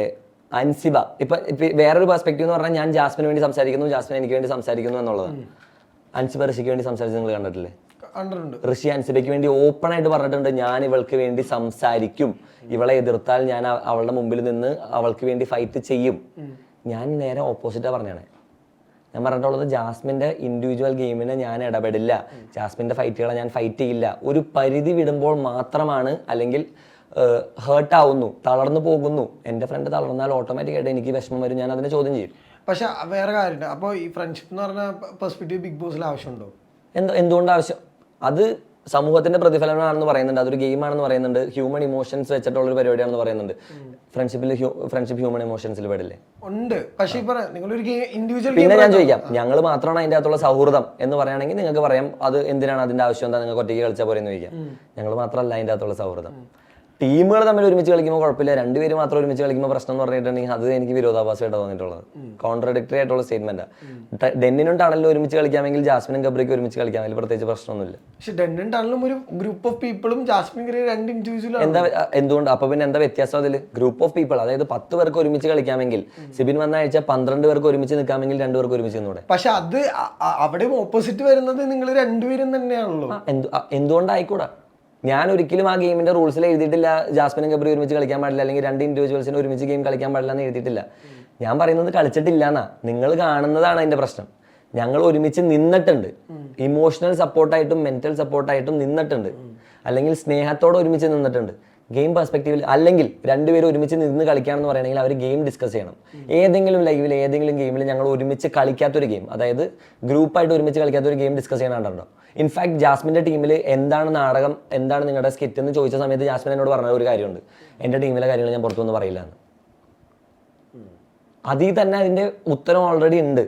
അൻസിബ ഇപ്പൊ വേറൊരു പെർസ്പെക്റ്റീവ് എന്ന് പറഞ്ഞാൽ ഞാൻ ജാസ്മിന് വേണ്ടി സംസാരിക്കുന്നു, ജാസ്മിൻ എനിക്ക് വേണ്ടി സംസാരിക്കുന്നു എന്നുള്ളതാണ്. അൻസിബ ഋഷിക്ക് വേണ്ടി സംസാരിച്ച് നിങ്ങൾ കണ്ടിട്ടില്ലേ? ഋഷി അൻസിബയ്ക്ക് വേണ്ടി ഓപ്പൺ ആയിട്ട് പറഞ്ഞിട്ടുണ്ട്, ഞാൻ ഇവൾക്ക് വേണ്ടി സംസാരിക്കും, ഇവളെ എതിർത്താൽ ഞാൻ അവളുടെ മുമ്പിൽ നിന്ന് അവൾക്ക് വേണ്ടി ഫൈറ്റ് ചെയ്യും. ഞാൻ നേരെ ഓപ്പോസിറ്റാ പറഞ്ഞാണ്. ഞാൻ പറഞ്ഞിട്ടുള്ളത് ജാസ്മിന്റെ ഇൻഡിവിജ്വൽ ഗെയിമിന് ഞാൻ ഇടപെടില്ല, ജാസ്മിന്റെ ഫൈറ്റുകളെ ഞാൻ ഫൈറ്റ് ചെയ്യില്ല. ഒരു പരിധി വിടുമ്പോൾ മാത്രമാണ്, അല്ലെങ്കിൽ ഹേർട്ട് ആവുന്നു, തളർന്നു പോകുന്നു. എൻ്റെ ഫ്രണ്ട് തളർന്നാൽ ഓട്ടോമാറ്റിക്കായിട്ട് എനിക്ക് വിഷമം വരും, ഞാൻ അതിനെ ചോദ്യം ചെയ്യും. പക്ഷെ വേറെ കാര്യമുണ്ട്, അപ്പോൾ ഈ ഫ്രണ്ട്ഷിപ്പ് എന്ന് പറഞ്ഞ പെർസ്പെക്റ്റീവ് ബിഗ് ബോസിൽ ആവശ്യമുണ്ടോ? എന്തുകൊണ്ട് ആവശ്യം? അത് സമൂഹത്തിന്റെ പ്രതിഫലനമാണെന്ന് പറയുന്നുണ്ട്, അതൊരു ഗെയിമാണെന്ന് പറയുന്നുണ്ട്, ഹ്യൂമൻ ഇമോഷൻസ് വെച്ചിട്ടുള്ള ഒരു പരിപാടിയാണെന്ന് പറയുന്നുണ്ട്. ഫ്രണ്ട്ഷിപ്പ് ഹ്യൂമൻ ഇമോഷൻസിൽ പെടില്ലേ? ഉണ്ട്. പക്ഷേ നിങ്ങളൊരു ഇൻഡിവിജ്വൽ പിന്നെ ഞാൻ ചോദിക്കാം, ഞങ്ങൾ മാത്രമാണ് അതിന്റെ അകത്തുള്ള സൗഹൃദം എന്ന് പറയുകയാണെങ്കിൽ നിങ്ങൾക്ക് പറയാം അത് എന്തിനാണ് അതിന്റെ ആവശ്യം എന്താ, നിങ്ങൾക്ക് ഒറ്റയ്ക്ക് കളിച്ചാൽ പോരെന്ന് ചോദിക്കാം. ഞങ്ങൾ മാത്രമല്ല അതിന്റെ അകത്തുള്ള സൗഹൃദം. ടീമുകൾ തമ്മിൽ ഒരുമിച്ച് കളിക്കുമ്പോൾ കുഴപ്പമില്ല, രണ്ടുപേര് മാത്രം ഒരുമിച്ച് കളിക്കുമ്പോൾ പ്രശ്നം എന്ന് പറഞ്ഞിട്ടുണ്ടെങ്കിൽ അത് എനിക്ക് വിരോധാഭാസമായിട്ട് തോന്നിയിട്ടുള്ളത്. കോൺട്രഡിക്ടറി ആയിട്ടുള്ള സ്റ്റേറ്റ്മെന്റാണ്. ഡെന്നിനും ടണലിലും ഒരുമിച്ച് കളിക്കാമെങ്കിൽ ജാസ്മിനും ഗബ്രിക്കും ഒരുമിച്ച് കളിക്കാമെങ്കിൽ പ്രത്യേകിച്ച് പ്രശ്നമൊന്നുമില്ല. പക്ഷെ ഡെന്നും ടണലും ഒരു ഗ്രൂപ്പ് ഓഫ് പീപ്പിളും ജാസ്മിൻ രണ്ട് ഇൻഡിവിജ്വൽ എന്താ എന്തുകൊണ്ട് അപ്പൊ പിന്നെ എന്താ വ്യത്യാസം അതിൽ? ഗ്രൂപ്പ് ഓഫ് പീപ്പിൾ, അതായത് 10 പേർക്ക് ഒരുമിച്ച് കളിക്കാമെങ്കിൽ സിബിൻ വന്ന ആഴ്ച 12 പേർക്ക് ഒരുമിച്ച് നിൽക്കാമെങ്കിൽ 2 പേർക്ക് ഒരുമിച്ച് നിന്നൂടെ? പക്ഷെ അത് അവിടെ ഓപ്പോസിറ്റ് വരുന്നത് നിങ്ങൾ രണ്ടുപേരും തന്നെയാണല്ലോ. എന്തുകൊണ്ടായിക്കൂടാ? ഞാൻ ഒരിക്കലും ആ ഗെയിമിന്റെ റൂൾസിൽ എഴുതിയിട്ടില്ല ജാസ്മിനും ഗബ്രി ഒരുമിച്ച് കളിക്കാൻ പാടില്ല, അല്ലെങ്കിൽ 2 ഇൻഡിവിജ്വൽസിന് ഒരുമിച്ച് ഗെയിം കളിക്കാൻ പാടില്ല എന്ന് എഴുതിയിട്ടില്ല. ഞാൻ പറയുന്നത് കളിച്ചിട്ടില്ല എന്നാ. നിങ്ങൾ കാണുന്നതാണ് അതിന്റെ പ്രശ്നം. ഞങ്ങൾ ഒരുമിച്ച് നിന്നിട്ടുണ്ട്, ഇമോഷണൽ സപ്പോർട്ടായിട്ടും മെന്റൽ സപ്പോർട്ടായിട്ടും നിന്നിട്ടുണ്ട്, അല്ലെങ്കിൽ സ്നേഹത്തോടെ ഒരുമിച്ച് നിന്നിട്ടുണ്ട്. ഗെയിം പെർസ്പെക്റ്റീവിൽ അല്ലെങ്കിൽ 2 പേര് ഒരുമിച്ച് നിന്ന് കളിക്കുകയാണെന്ന് പറയുകയാണെങ്കിൽ അവർ ഗെയിം ഡിസ്കസ് ചെയ്യണം. ഏതെങ്കിലും ലൈവിൽ ഏതെങ്കിലും ഗെയിമിൽ ഞങ്ങൾ ഒരുമിച്ച് കളിക്കാത്തൊരു ഗെയിം, അതായത് ഗ്രൂപ്പായിട്ട് ഒരുമിച്ച് കളിക്കാത്തൊരു ഗെയിം ഡിസ്കസ് ചെയ്യണുണ്ടോ? ഇൻഫാക്ട് ജാസ്മിൻ്റെ ടീമിൽ എന്താണ് നാടകം, എന്താണ് നിങ്ങളുടെ സ്കിറ്റ് എന്ന് ചോദിച്ച സമയത്ത് ജാസ്മിൻ എന്നോട് പറഞ്ഞ ഒരു കാര്യമുണ്ട്, എൻ്റെ ടീമിലെ കാര്യങ്ങൾ ഞാൻ പുറത്തൊന്നും പറയില്ല എന്ന്. അതിൽ തന്നെ അതിൻ്റെ ഉത്തരം ഓൾറെഡി ഉണ്ട്.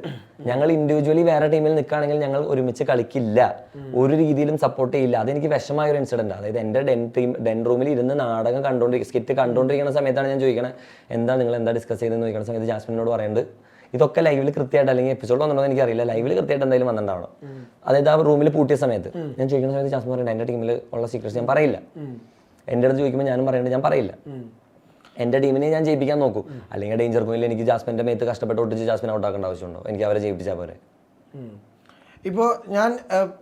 ഞങ്ങൾ ഇൻഡിവിജ്വലി വേറെ ടീമിൽ നിൽക്കുകയാണെങ്കിൽ ഞങ്ങൾ ഒരുമിച്ച് കളിക്കില്ല, ഒരു രീതിയിലും സപ്പോർട്ട് ചെയ്യില്ല. അതെനിക്ക് വിഷമായ ഒരു ഇൻസിഡന്റ്. അതായത് എൻ്റെ ഡെൻ റൂമിൽ ഇരുന്ന് നാടകം സ്കിറ്റ് കണ്ടുകൊണ്ടിരിക്കുന്ന സമയത്താണ് ഞാൻ ചോദിക്കണത് നിങ്ങൾ എന്താ ഡിസ്കസ് ചെയ്തെന്ന് ചോദിക്കുന്ന സമയത്ത് ജാസ്മിനോട് പറയുന്നത് ഇതൊക്കെ ലൈവിൽ കൃത്യമായിട്ട്, അല്ലെങ്കിൽ എപ്പിസോഡ് വന്നിട്ടുണ്ടോ എനിക്കറിയില്ല, ലൈവിൽ കൃത്യമായിട്ട് എന്തായാലും വന്നിട്ടുണ്ടാവണം. അതായത് ആ റൂമിൽ പൂട്ടിയ സമയത്ത് ഞാൻ ചോദിക്കുന്ന സമയത്ത് ജാസ്മിൻ പറയുന്നത് എൻ്റെ ടീമിൽ ഉള്ള സീക്രട്സ് ഞാൻ പറയില്ല. എൻ്റെ അടുത്ത് ചോദിക്കുമ്പോൾ ഞാനും പറയുന്നത് ഞാൻ പറയില്ല. എൻ്റെ ടീമിനെ ഞാൻ ജയിപ്പിക്കാൻ നോക്കും, അല്ലെങ്കിൽ ഡേഞ്ചർ പോയില്ല എനിക്ക് ജാസ്മിൻ്റെ മേത്ത് കഷ്ടപ്പെട്ട് ഒട്ടിച്ച് ജാസ്മിൻ ഔട്ടാക്കേണ്ട ആവശ്യമുണ്ടോ? എനിക്ക് അവരെ ജയിപ്പിച്ചാൽ പോരെ. ഇപ്പോൾ ഞാൻ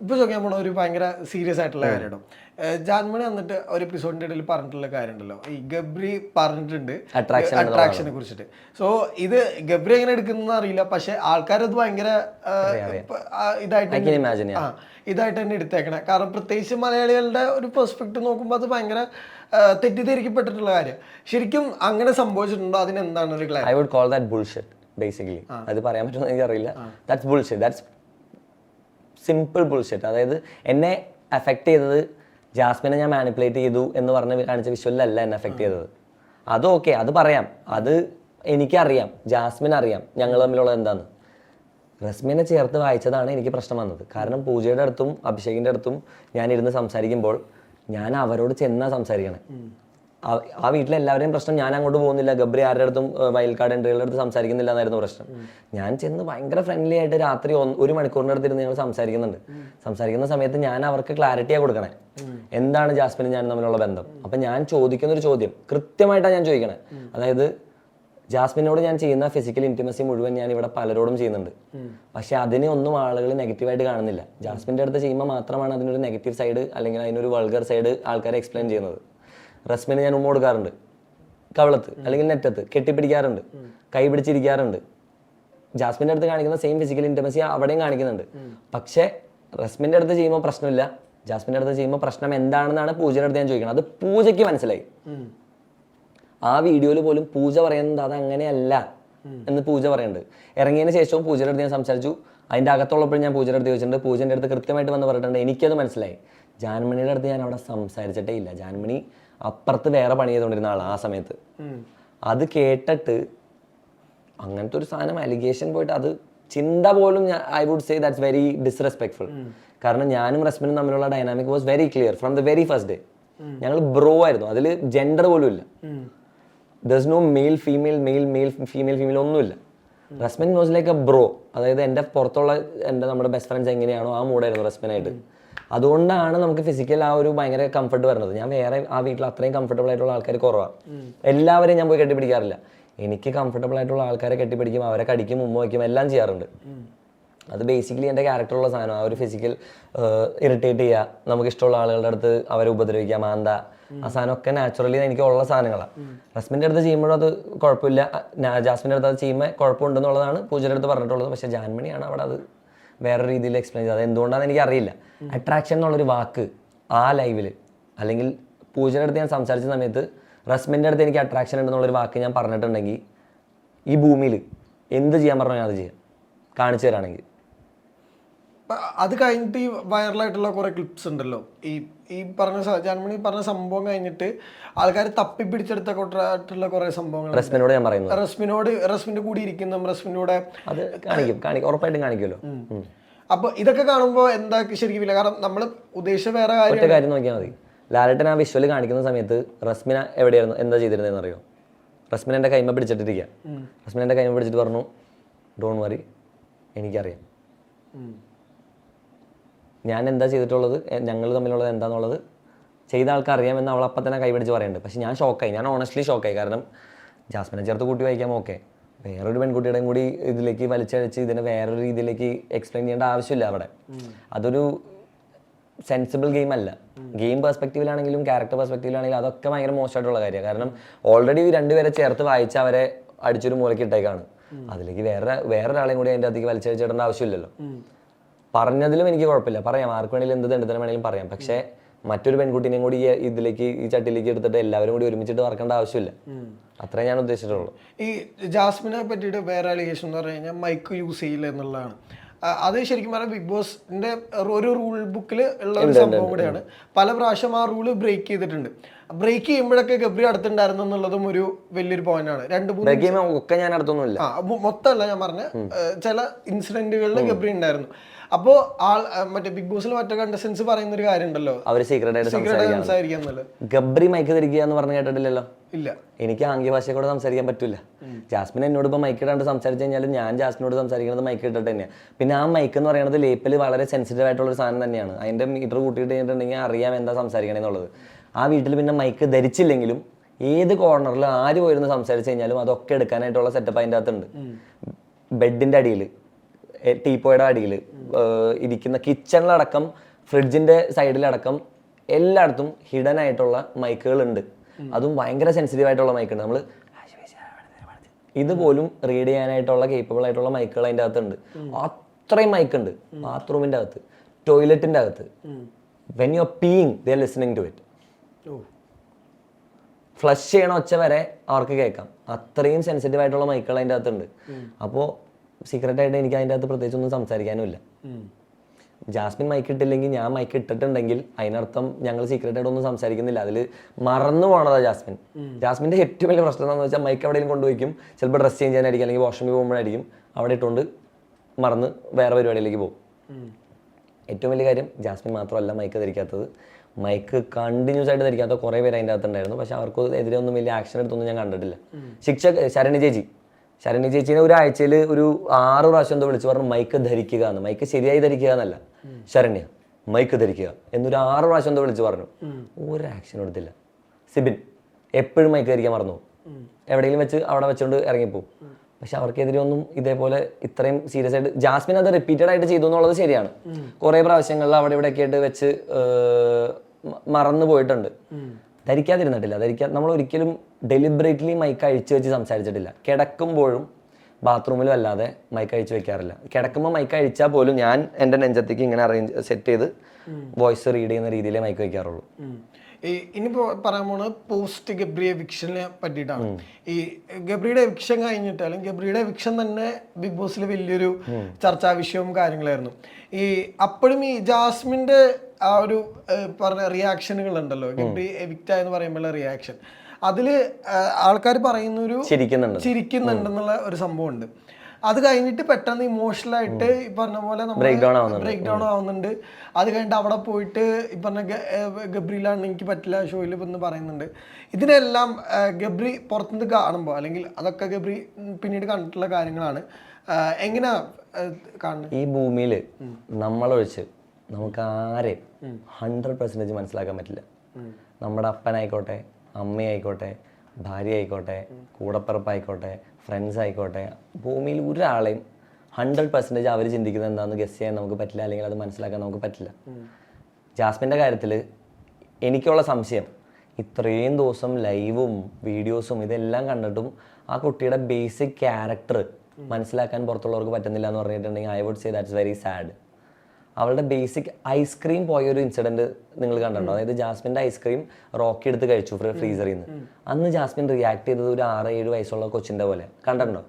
ഇപ്പോൾ ചോദിക്കാൻ പോണ ഒരു ഭയങ്കര സീരിയസ് ആയിട്ടുള്ള കാര്യമാണ്. ജാൻമണി വന്നിട്ട് ഒരു എപ്പിസോഡിന്റെ ഇടയിൽ പറഞ്ഞിട്ടുള്ള കാര്യം ഉണ്ടല്ലോ, ഈ ഗബ്രി പറഞ്ഞിട്ടുണ്ട് അട്രാക്ഷനെ കുറിച്ചിട്ട്. സോ ഇത് ഗബ്രി എങ്ങനെ എടുക്കുന്ന അറിയില്ല, പക്ഷെ ആൾക്കാരത് ഭയങ്കര ഇതായിട്ട് തന്നെ എടുത്തേക്കണേ. കാരണം പ്രത്യേകിച്ച് മലയാളികളുടെ ഒരു പെർസ്പെക്റ്റീവ് നോക്കുമ്പോൾ അത് ഭയങ്കര തെറ്റിദ്ധരിക്കപ്പെട്ടിട്ടുള്ള കാര്യം. ശരിക്കും അങ്ങനെ സംഭവിച്ചിട്ടുണ്ടോ? അതിനെന്താണ് ഒരു clarity? I would call that bullshit basically. അത് പറയാൻ പറ്റുമെന്ന് എനിക്കറിയില്ല. That's bullshit, that's simple bullshit. അതായത് എന്നെ അഫക്റ്റ് ചെയ്തത് ജാസ്മിനെ ഞാൻ മാനിപ്പുലേറ്റ് ചെയ്തു എന്ന് പറഞ്ഞ് കാണിച്ച വിഷ്വലല്ല എന്നെ അഫക്റ്റ് ചെയ്തത്. അത് ഓക്കെ, അത് പറയാം, അത് എനിക്കറിയാം, ജാസ്മിൻ അറിയാം ഞങ്ങൾ തമ്മിലുള്ളത് എന്താന്ന്. റസ്മിനെ ചേർത്ത് വായിച്ചതാണ് എനിക്ക് പ്രശ്നം വന്നത്. കാരണം പൂജയുടെ അടുത്തും അഭിഷേകിൻ്റെ അടുത്തും ഞാൻ ഇരുന്ന് സംസാരിക്കുമ്പോൾ ഞാൻ അവരോട് ചെന്നാ സംസാരിക്കണേ. ആ വീട്ടിലെല്ലാവരെയും പ്രശ്നം ഞാൻ അങ്ങോട്ട് പോകുന്നില്ല, ഗബ്രി ആരുടെ അടുത്തും വൈൽഡ് കാർഡ് എൻട്രികളുടെ അടുത്ത് സംസാരിക്കുന്നില്ല എന്നായിരുന്നു പ്രശ്നം. ഞാൻ ചെന്ന് ഭയങ്കര ഫ്രണ്ട്ലി ആയിട്ട് രാത്രി 1 മണിക്കൂറിൻ്റെ അടുത്തിരുന്ന് ഞങ്ങൾ സംസാരിക്കുന്ന സമയത്ത് ഞാൻ അവർക്ക് ക്ലാരിറ്റിയാണ് കൊടുക്കണേ, എന്താണ് ജാസ്മിനും ഞാൻ തമ്മിലുള്ള ബന്ധം. അപ്പം ഞാൻ ചോദിക്കുന്നൊരു ചോദ്യം കൃത്യമായിട്ടാണ് ഞാൻ ചോദിക്കണേ. അതായത് ജാസ്മിനോട് ഞാൻ ചെയ്യുന്ന ഫിസിക്കൽ ഇൻറ്റിമസി മുഴുവൻ ഞാൻ ഇവിടെ പലരോടും ചെയ്യുന്നുണ്ട്, പക്ഷെ അതിനെ ഒന്നും ആളുകൾ നെഗറ്റീവായിട്ട് കാണുന്നില്ല. ജാസ്മിൻ്റെ അടുത്ത് ചെയ്യുമ്പോൾ മാത്രമാണ് അതിനൊരു നെഗറ്റീവ് സൈഡ് അല്ലെങ്കിൽ അതിനൊരു വൾഗർ സൈഡ് ആൾക്കാരെ എക്സ്പ്ലെയിൻ ചെയ്യുന്നത്. റസ്മിന് ഞാൻ ഉമ്മ കൊടുക്കാറുണ്ട്, കവളത്ത് അല്ലെങ്കിൽ നെറ്റത്ത് കെട്ടിപ്പിടിക്കാറുണ്ട്, കൈ പിടിച്ചിരിക്കാറുണ്ട്. ജാസ്മിൻ്റെ അടുത്ത് കാണിക്കുന്ന സെയിം ഫിസിക്കൽ ഇൻറ്റിമസി അവിടെയും കാണിക്കുന്നുണ്ട്. പക്ഷേ റസ്മിൻ്റെ അടുത്ത് ചെയ്യുമ്പോൾ പ്രശ്നമില്ല, ജാസ്മിൻ്റെ അടുത്ത് ചെയ്യുമ്പോൾ പ്രശ്നം എന്താണെന്നാണ് പൂജയുടെ അടുത്ത് ഞാൻ ചോദിക്കുന്നത്. അത് പൂജയ്ക്ക് മനസ്സിലായി. ആ വീഡിയോയിൽ പോലും പൂജ പറയുന്നത് അത് അങ്ങനെയല്ല എന്ന് പൂജ പറയുന്നുണ്ട്. ഇറങ്ങിയതിന് ശേഷവും പൂജയുടെ അടുത്ത് ഞാൻ സംസാരിച്ചു. അതിൻ്റെ അകത്തുള്ളപ്പോഴും ഞാൻ പൂജയുടെ അടുത്ത് ചോദിച്ചിട്ടുണ്ട്. പൂജൻ്റെ അടുത്ത് കൃത്യമായിട്ട് വന്ന് പറഞ്ഞിട്ടുണ്ട്, എനിക്കത് മനസ്സിലായി. ജാൻമണിയുടെ അടുത്ത് ഞാൻ അവിടെ സംസാരിച്ചിട്ടേ ഇല്ല. ജാൻമണി അപ്പുറത്ത് വേറെ പണി ചെയ്തുകൊണ്ടിരുന്ന ആളാണ് ആ സമയത്ത്. അത് കേട്ടിട്ട് അങ്ങനത്തെ ഒരു സാധനം അലിഗേഷൻ പോയിട്ട് അത് ചിന്ത പോലും I would say that's very disrespectful. കാരണം ഞാനും റസ്മിനും തമ്മിലുള്ള dynamic was very clear from the very first day. ഞങ്ങൾ ബ്രോ ആയിരുന്നു, അതിൽ ജെൻഡർ പോലും ഇല്ല. ദർസ് നോ മെയിൽ ഫീമെയിൽ ഒന്നുമില്ല. Resmin was like A bro. അതായത് എൻ്റെ പുറത്തുള്ള നമ്മുടെ ബെസ്റ്റ് ഫ്രണ്ട്സ് എങ്ങനെയാണോ ആ മൂഡായിരുന്നു റസ്മിനായിട്ട്. അതുകൊണ്ടാണ് നമുക്ക് ഫിസിക്കൽ ആ ഒരു ഭയങ്കര കംഫർട്ട് വരുന്നത്. ഞാൻ വേറെ ആ വീട്ടിൽ അത്രയും കംഫർട്ടബിൾ ആയിട്ടുള്ള ആൾക്കാർ കുറവാണ്. എല്ലാവരെയും ഞാൻ പോയി കെട്ടിപ്പിടിക്കാറില്ല. എനിക്ക് കംഫർട്ടബിൾ ആയിട്ടുള്ള ആൾക്കാരെ കെട്ടിപ്പിടിക്കും, അവരെ കടിക്കും, ഉമ്മ വയ്ക്കും, എല്ലാം ചെയ്യാറുണ്ട്. അത് ബേസിക്കലി എൻ്റെ ക്യാരക്ടറുള്ള സാധനം. ആ ഒരു ഫിസിക്കൽ ഇറിറ്റേറ്റ് ചെയ്യുക, നമുക്ക് ഇഷ്ടമുള്ള ആളുകളുടെ അടുത്ത് അവരെ ഉപദ്രവിക്കുക, മാന്ത, ആ സാധനമൊക്കെ നാച്ചുറലി എനിക്ക് ഉള്ള സാധനങ്ങളാണ്. റസ്മിൻ്റെ അടുത്ത് ചെയ്യുമ്പോഴും അത് കുഴപ്പമില്ല, ജാസ്മിൻ്റെ അടുത്ത് അത് ചെയ്യുമ്പോൾ കുഴപ്പമുണ്ടെന്നുള്ളതാണ് പൂജയുടെ അടുത്ത് പറഞ്ഞിട്ടുള്ളത്. പക്ഷേ ജാൻമണിയാണ് അവിടെ അത് വേറെ രീതിയിൽ എക്സ്പ്ലെയിൻ ചെയ്തത്. അത് എന്തുകൊണ്ടാണെന്ന് എനിക്കറിയില്ല. അട്രാക്ഷൻ എന്നുള്ളൊരു വാക്ക് ആ ലൈവിൽ അല്ലെങ്കിൽ പൂജയുടെ അടുത്ത് ഞാൻ സംസാരിച്ച സമയത്ത് റസ്മിൻ്റെ അടുത്ത് എനിക്ക് അട്രാക്ഷൻ ഉണ്ടെന്നുള്ളൊരു വാക്ക് ഞാൻ പറഞ്ഞിട്ടുണ്ടെങ്കിൽ ഈ ഭൂമിയിൽ എന്ത് ചെയ്യാൻ പറഞ്ഞാൽ ഞാൻ അത് ചെയ്യാം, കാണിച്ചു തരാണെങ്കിൽ. അത് കഴിഞ്ഞിട്ട് ഈ വൈറലായിട്ടുള്ള കുറെ ക്ലിപ്സ് ഉണ്ടല്ലോ, ഈ പറഞ്ഞ ജാൻമണി പറഞ്ഞ സംഭവം കഴിഞ്ഞിട്ട് ആൾക്കാർ തപ്പി പിടിച്ചെടുത്തിട്ടുള്ള കുറെ സംഭവങ്ങൾ. റസ്മിനോട് ഞാൻ പറയുന്നത്, റസ്മിന്റെ കൂടി ഇരിക്കുന്ന റസ്മിനോട് അത് കാണിക്കും, ഉറപ്പായിട്ടും കാണിക്കുമല്ലോ. അപ്പൊ ഇതൊക്കെ കാണുമ്പോ എന്താ ശരിക്കും ഇല്ല, കാരണം നമ്മൾ ഉദ്ദേശിച്ച വേറെ കാര്യം നോക്കിയാൽ മതി. ലാലേട്ടൻ ആ വിഷ്വല് കാണിക്കുന്ന സമയത്ത് റസ്മിന എവിടെയായിരുന്നു, എന്താ ചെയ്തിരുന്നതെന്ന് അറിയോ? റസ്മിൻ എൻ്റെ കൈമ പിടിച്ചിട്ടിരിക്കുക. റസ്മിൻ എൻ്റെ കൈമ പിടിച്ചിട്ട് പറഞ്ഞു, ഡോണ്ട് വറി, എനിക്കറിയാം ഞാൻ എന്താ ചെയ്തിട്ടുള്ളത്, ഞങ്ങൾ തമ്മിലുള്ളത് എന്താണെന്നുള്ളത് ചെയ്ത ആൾക്ക് അറിയാമെന്ന് അവൾ അപ്പം തന്നെ കൈപിടിച്ച് പറയുന്നുണ്ട്. പക്ഷെ ഞാൻ ഷോക്കായി, ഞാൻ ഓണസ്റ്റ്ലി ഷോക്കായി. കാരണം ജാസ്മിനെ ചേർത്ത് കൂട്ടി വായിക്കാൻ ഓക്കെ, വേറൊരു പെൺകുട്ടിയുടെയും കൂടി ഇതിലേക്ക് വലിച്ചഴിച്ച് ഇതിനെ വേറൊരു രീതിയിലേക്ക് എക്സ്പ്ലെയിൻ ചെയ്യേണ്ട ആവശ്യമില്ല അവിടെ. അതൊരു സെൻസിബിൾ ഗെയിം അല്ല. ഗെയിം പെർസ്പെക്റ്റീവിലാണെങ്കിലും ക്യാരക്ടർ പെർസ്പെക്റ്റീവിലാണെങ്കിലും അതൊക്കെ ഭയങ്കര മോശമായിട്ടുള്ള കാര്യമാണ്. കാരണം ഓൾറെഡി രണ്ടുപേരെ ചേർത്ത് വായിച്ച് അവരെ അടിച്ചൊരു മൂലയ്ക്ക് ഇട്ടേക്കാണ്. അതിലേക്ക് വേറൊരാളെയും കൂടി അതിൻ്റെ അകത്തേക്ക് വലിച്ചഴിച്ചിടേണ്ട ആവശ്യമില്ലല്ലോ. പറഞ്ഞതിലും എനിക്ക് കുഴപ്പമില്ല, പറയാം, ആർക്ക് വേണമെങ്കിലും എന്ത് ദണ്ഡത്തിന് വേണമെങ്കിലും പറയാം. പക്ഷേ മറ്റൊരു പെൺകുട്ടീനെയും കൂടി ഈ ചട്ടിലേക്ക് എടുത്തിട്ട് എല്ലാവരും കൂടി ഒരുമിച്ചിട്ട് വറക്കേണ്ട ആവശ്യമില്ല. അത്രേ ഞാൻ ഉദ്ദേശിച്ചിട്ടുള്ളൂ. ഈ ജാസ്മിനെ പറ്റിയിട്ട് വേറെ അലിഗേഷൻ എന്ന് പറഞ്ഞു കഴിഞ്ഞാൽ മൈക്ക് യൂസ് ചെയ്യില്ല എന്നുള്ളതാണ്. അത് ശരിക്കും പറഞ്ഞാൽ ബിഗ് ബോസിന്റെ ഒരു റൂൾ ബുക്കിൽ ഉള്ള ഒരു സംഭവം കൂടെയാണ്. പല പ്രാവശ്യം ആ റൂള് ബ്രേക്ക് ചെയ്തിട്ടുണ്ട്. ബ്രേക്ക് ചെയ്യുമ്പോഴൊക്കെ ഗബ്രി അടുത്തുണ്ടായിരുന്നു എന്നുള്ളതും ഒരു വലിയൊരു പോയിന്റ് ആണ്. 2-3 ഞാൻ അടുത്തൊന്നുമില്ല, മൊത്തമല്ല ഞാൻ പറഞ്ഞ ചില ഇൻസിഡന്റുകളിൽ ഗബ്രി ഉണ്ടായിരുന്നു. അപ്പോ മറ്റേ ബിഗ് ബോസിൽ മറ്റേ കണ്ടസ്റ്റൻസ് പറയുന്ന ഒരു കാര്യം ഉണ്ടല്ലോ, അവര് സീക്രട്ട് ആയിട്ട് സംസാരിക്കാൻ. ഗബ്രി മൈക്ക് ധരിക്കുക എന്ന് പറഞ്ഞു കേട്ടിട്ടില്ലല്ലോ? ഇല്ല, എനിക്ക് ആംഗ്യ ഭാഷയെ കൂടെ സംസാരിക്കാൻ പറ്റില്ല. ജാസ്മിൻ എന്നോട് ഇപ്പൊ മൈക്ക് ഇടാണ്ട് സംസാരിച്ചു കഴിഞ്ഞാലും ഞാൻ ജാസ്മിനോട് സംസാരിക്കുന്നത് മൈക്ക് ഇട്ടിട്ട് തന്നെയാണ്. പിന്നെ ആ മൈക്ക് എന്ന് പറയുന്നത് ലേപ്പിൽ വളരെ സെൻസിറ്റീവ് ആയിട്ടുള്ള ഒരു സാധനം തന്നെയാണ്. അതിന്റെ മീറ്റർ കൂട്ടിയിട്ട് കഴിഞ്ഞിട്ടുണ്ടെങ്കിൽ അറിയാം എന്താ സംസാരിക്കണേ എന്നുള്ളത്. ആ വീട്ടിൽ പിന്നെ മൈക്ക് ധരിച്ചില്ലെങ്കിലും ഏത് കോർണറിൽ ആര് പോയിരുന്ന് സംസാരിച്ചു കഴിഞ്ഞാലും അതൊക്കെ എടുക്കാനായിട്ടുള്ള സെറ്റപ്പ് അതിൻ്റെ അകത്തുണ്ട്. ബെഡിന്റെ അടിയിൽ, ടീപ്പോയുടെ അടിയിൽ, ഇരിക്കുന്ന കിച്ചണിലടക്കം, ഫ്രിഡ്ജിന്റെ സൈഡിലടക്കം എല്ലായിടത്തും ഹിഡൻ ആയിട്ടുള്ള മൈക്കുകൾ ഉണ്ട്. അതും ഭയങ്കര സെൻസിറ്റീവ് ആയിട്ടുള്ള മൈക്കുണ്ട്. നമ്മൾ ഇതുപോലും റീഡ് ചെയ്യാനായിട്ടുള്ള കേപ്പബിൾ ആയിട്ടുള്ള മൈക്കുകൾ അതിൻ്റെ അകത്തുണ്ട്. അത്രയും മൈക്കുണ്ട് ബാത്റൂമിൻ്റെ അകത്ത്, ടോയ്ലറ്റിൻ്റെ അകത്ത്. When you are peeing they are listening to it. Flush ചെയ്യണ ഒച്ച വരെ അവർക്ക് കേൾക്കാം. അത്രയും സെൻസിറ്റീവ് ആയിട്ടുള്ള മൈക്കുകൾ അതിൻ്റെ അകത്തുണ്ട്. അപ്പോൾ സീക്രട്ടായിട്ട് എനിക്ക് അതിൻ്റെ അകത്ത് പ്രത്യേകിച്ച് ഒന്നും സംസാരിക്കാനുമില്ല. ജാസ്മിൻ മൈക്ക് ഇട്ടില്ലെങ്കിൽ ഞാൻ മൈക്ക് ഇട്ടിട്ടുണ്ടെങ്കിൽ അതിനർത്ഥം ഞങ്ങൾ സീക്രട്ടായിട്ട് ഒന്നും സംസാരിക്കുന്നില്ല. അതിൽ മറന്നു പോകണതാ ജാസ്മിൻ്റെ ഏറ്റവും വലിയ പ്രശ്നം എന്താണെന്ന് വെച്ചാൽ മൈക്ക് എവിടെയും കൊണ്ടുപോയിക്കും. ചിലപ്പോൾ ഡ്രസ്സ് ചേഞ്ച് ചെയ്യാനായിരിക്കും, അല്ലെങ്കിൽ വാഷ്റൂമിൽ പോകുമ്പോഴായിരിക്കും അവിടെ ഇട്ടുകൊണ്ട് മറന്ന് വേറെ പരിപാടിയിലേക്ക് പോകും. ഏറ്റവും വലിയ കാര്യം ജാസ്മിൻ മാത്രമല്ല മൈക്ക് ധരിക്കാത്തത്, മൈക്ക് കണ്ടിന്യൂസ് ആയിട്ട് ധരിക്കാത്ത കുറേ പേര് അതിൻ്റെ അകത്തുണ്ടായിരുന്നു. പക്ഷെ അവർക്ക് എതിരെ ഒന്നും വലിയ ആക്ഷൻ എടുത്തൊന്നും ഞാൻ കണ്ടിട്ടില്ല. ശരണി ചേച്ചീനെ ഒരാഴ്ചയിൽ ഒരു 6 പ്രാവശ്യം എന്തോ വിളിച്ചു പറഞ്ഞു മൈക്ക് ധരിക്കുക എന്ന്. മൈക്ക് ശരിയായി ധരിക്കുക എന്നല്ല, ശരണ്യ മൈക്ക് ധരിക്കുക എന്നൊരു 6 പ്രാവശ്യം എന്തോ വിളിച്ചു പറഞ്ഞു. ഒരു ആക്ഷൻ എടുത്തില്ല. സിബിൻ എപ്പോഴും മൈക്ക് ധരിക്കാൻ മറന്നു, എവിടെയെങ്കിലും വെച്ച് അവിടെ വെച്ചുകൊണ്ട് ഇറങ്ങിപ്പോവും. പക്ഷെ അവർക്കെതിരെ ഒന്നും ഇതേപോലെ ഇത്രയും സീരിയസ് ആയിട്ട് ജാസ്മിൻ അത് റിപ്പീറ്റഡ് ആയിട്ട് ചെയ്തു എന്നുള്ളത് ശരിയാണ്. കുറേ പ്രാവശ്യങ്ങളിൽ അവിടെ ഇവിടെയൊക്കെ ആയിട്ട് വെച്ച് മറന്നു പോയിട്ടുണ്ട്. ധരിക്കാതിരുന്നിട്ടില്ല. നമ്മൾ ഒരിക്കലും ഡെലിബറേറ്റ്ലി മൈക്ക് അഴിച്ചു വെച്ച് സംസാരിച്ചിട്ടില്ല. കിടക്കുമ്പോഴും ബാത്റൂമിലും അല്ലാതെ മൈക്ക് അഴിച്ചു വെക്കാറില്ല. കിടക്കുമ്പോൾ മൈക്ക് അഴിച്ചാൽ പോലും ഞാൻ എൻ്റെ നെഞ്ചത്തേക്ക് ഇങ്ങനെ സെറ്റ് ചെയ്ത് വോയിസ് റീഡ് ചെയ്യുന്ന രീതിയിലേ മൈക്ക് വയ്ക്കാറുള്ളൂ. ഇനിയിപ്പോ പറയാൻ പോണത് പോസ്റ്റ് ഗബ്രി എവിക്ഷനെ പറ്റിയിട്ടാണ്. ഈ ഗബ്രിയുടെ എവിക്ഷൻ കഴിഞ്ഞിട്ട്, അല്ലെങ്കിൽ ഗബ്രിയുടെ എവിക്ഷൻ തന്നെ ബിഗ് ബോസിൽ വലിയൊരു ചർച്ചാ വിഷയവും കാര്യങ്ങളായിരുന്നു. അപ്പോഴും ഈ ജാസ്മിന്റെ ആ ഒരു പറഞ്ഞ റിയാക്ഷനുകൾ ഉണ്ടല്ലോ, ഗബ്രി എവിക്റ്റ് ആയെന്ന് പറയുമ്പോഴുള്ള റിയാക്ഷൻ, അതില് ആൾക്കാർ പറയുന്ന ഒരു ചിരിക്കുന്നുണ്ടെന്നുള്ള ഒരു സംഭവം ഉണ്ട്. അത് കഴിഞ്ഞിട്ട് പെട്ടെന്ന് ഇമോഷണൽ ആയിട്ട് ഈ പറഞ്ഞ പോലെ ബ്രേക്ക് ഡൗൺ ആവുന്നുണ്ട്. അത് കഴിഞ്ഞിട്ട് അവിടെ പോയിട്ട് ഈ പറഞ്ഞ ഗബ്രിയിലാണ് എനിക്ക് പറ്റില്ല ഷോയിൽ എന്ന് പറയുന്നുണ്ട്. ഇതിനെല്ലാം ഗബ്രി പുറത്തുനിന്ന് കാണുമ്പോൾ, അല്ലെങ്കിൽ അതൊക്കെ ഗബ്രി പിന്നീട് കണ്ടിട്ടുള്ള കാര്യങ്ങളാണ്, എങ്ങനെയാ കാണുന്നത്? ഈ ഭൂമിയിൽ നമ്മളൊഴിച്ച് നമുക്ക് ആരെയും 100% മനസ്സിലാക്കാൻ പറ്റില്ല. നമ്മുടെ അപ്പനായിക്കോട്ടെ, അമ്മയായിക്കോട്ടെ, ഭാര്യ ആയിക്കോട്ടെ, കൂടപ്പിറപ്പായിക്കോട്ടെ, ഫ്രണ്ട്സ് ആയിക്കോട്ടെ, ഭൂമിയിൽ ഒരാളെയും 100% അവർ ചിന്തിക്കുന്നത് എന്താണെന്ന് ഗസ് ചെയ്യാൻ നമുക്ക് പറ്റില്ല, അല്ലെങ്കിൽ അത് മനസ്സിലാക്കാൻ നമുക്ക് പറ്റില്ല. ജാസ്മിൻ്റെ കാര്യത്തിൽ എനിക്കുള്ള സംശയം, ഇത്രയും ദിവസം ലൈവും വീഡിയോസും ഇതെല്ലാം കണ്ടിട്ടും ആ കുട്ടിയുടെ ബേസിക് ക്യാരക്ടർ മനസ്സിലാക്കാൻ പുറത്തുള്ളവർക്ക് പറ്റുന്നില്ല എന്ന് പറഞ്ഞിട്ടുണ്ടെങ്കിൽ I would say that's very sad. അവളുടെ ബേസിക് ഐസ്ക്രീം പോയൊരു ഇൻസിഡൻറ്റ് നിങ്ങൾ കണ്ടിട്ടുണ്ടോ? അതായത് ജാസ്മിൻ്റെ ഐസ്ക്രീം റോക്കി എടുത്ത് കഴിച്ചു ഫ്രീസറിൽ നിന്ന്. അന്ന് ജാസ്മിൻ റിയാക്ട് ചെയ്തത് ഒരു 6-7 വയസ്സുള്ള കൊച്ചിൻ്റെ പോലെ കണ്ടിട്ടുണ്ടോ?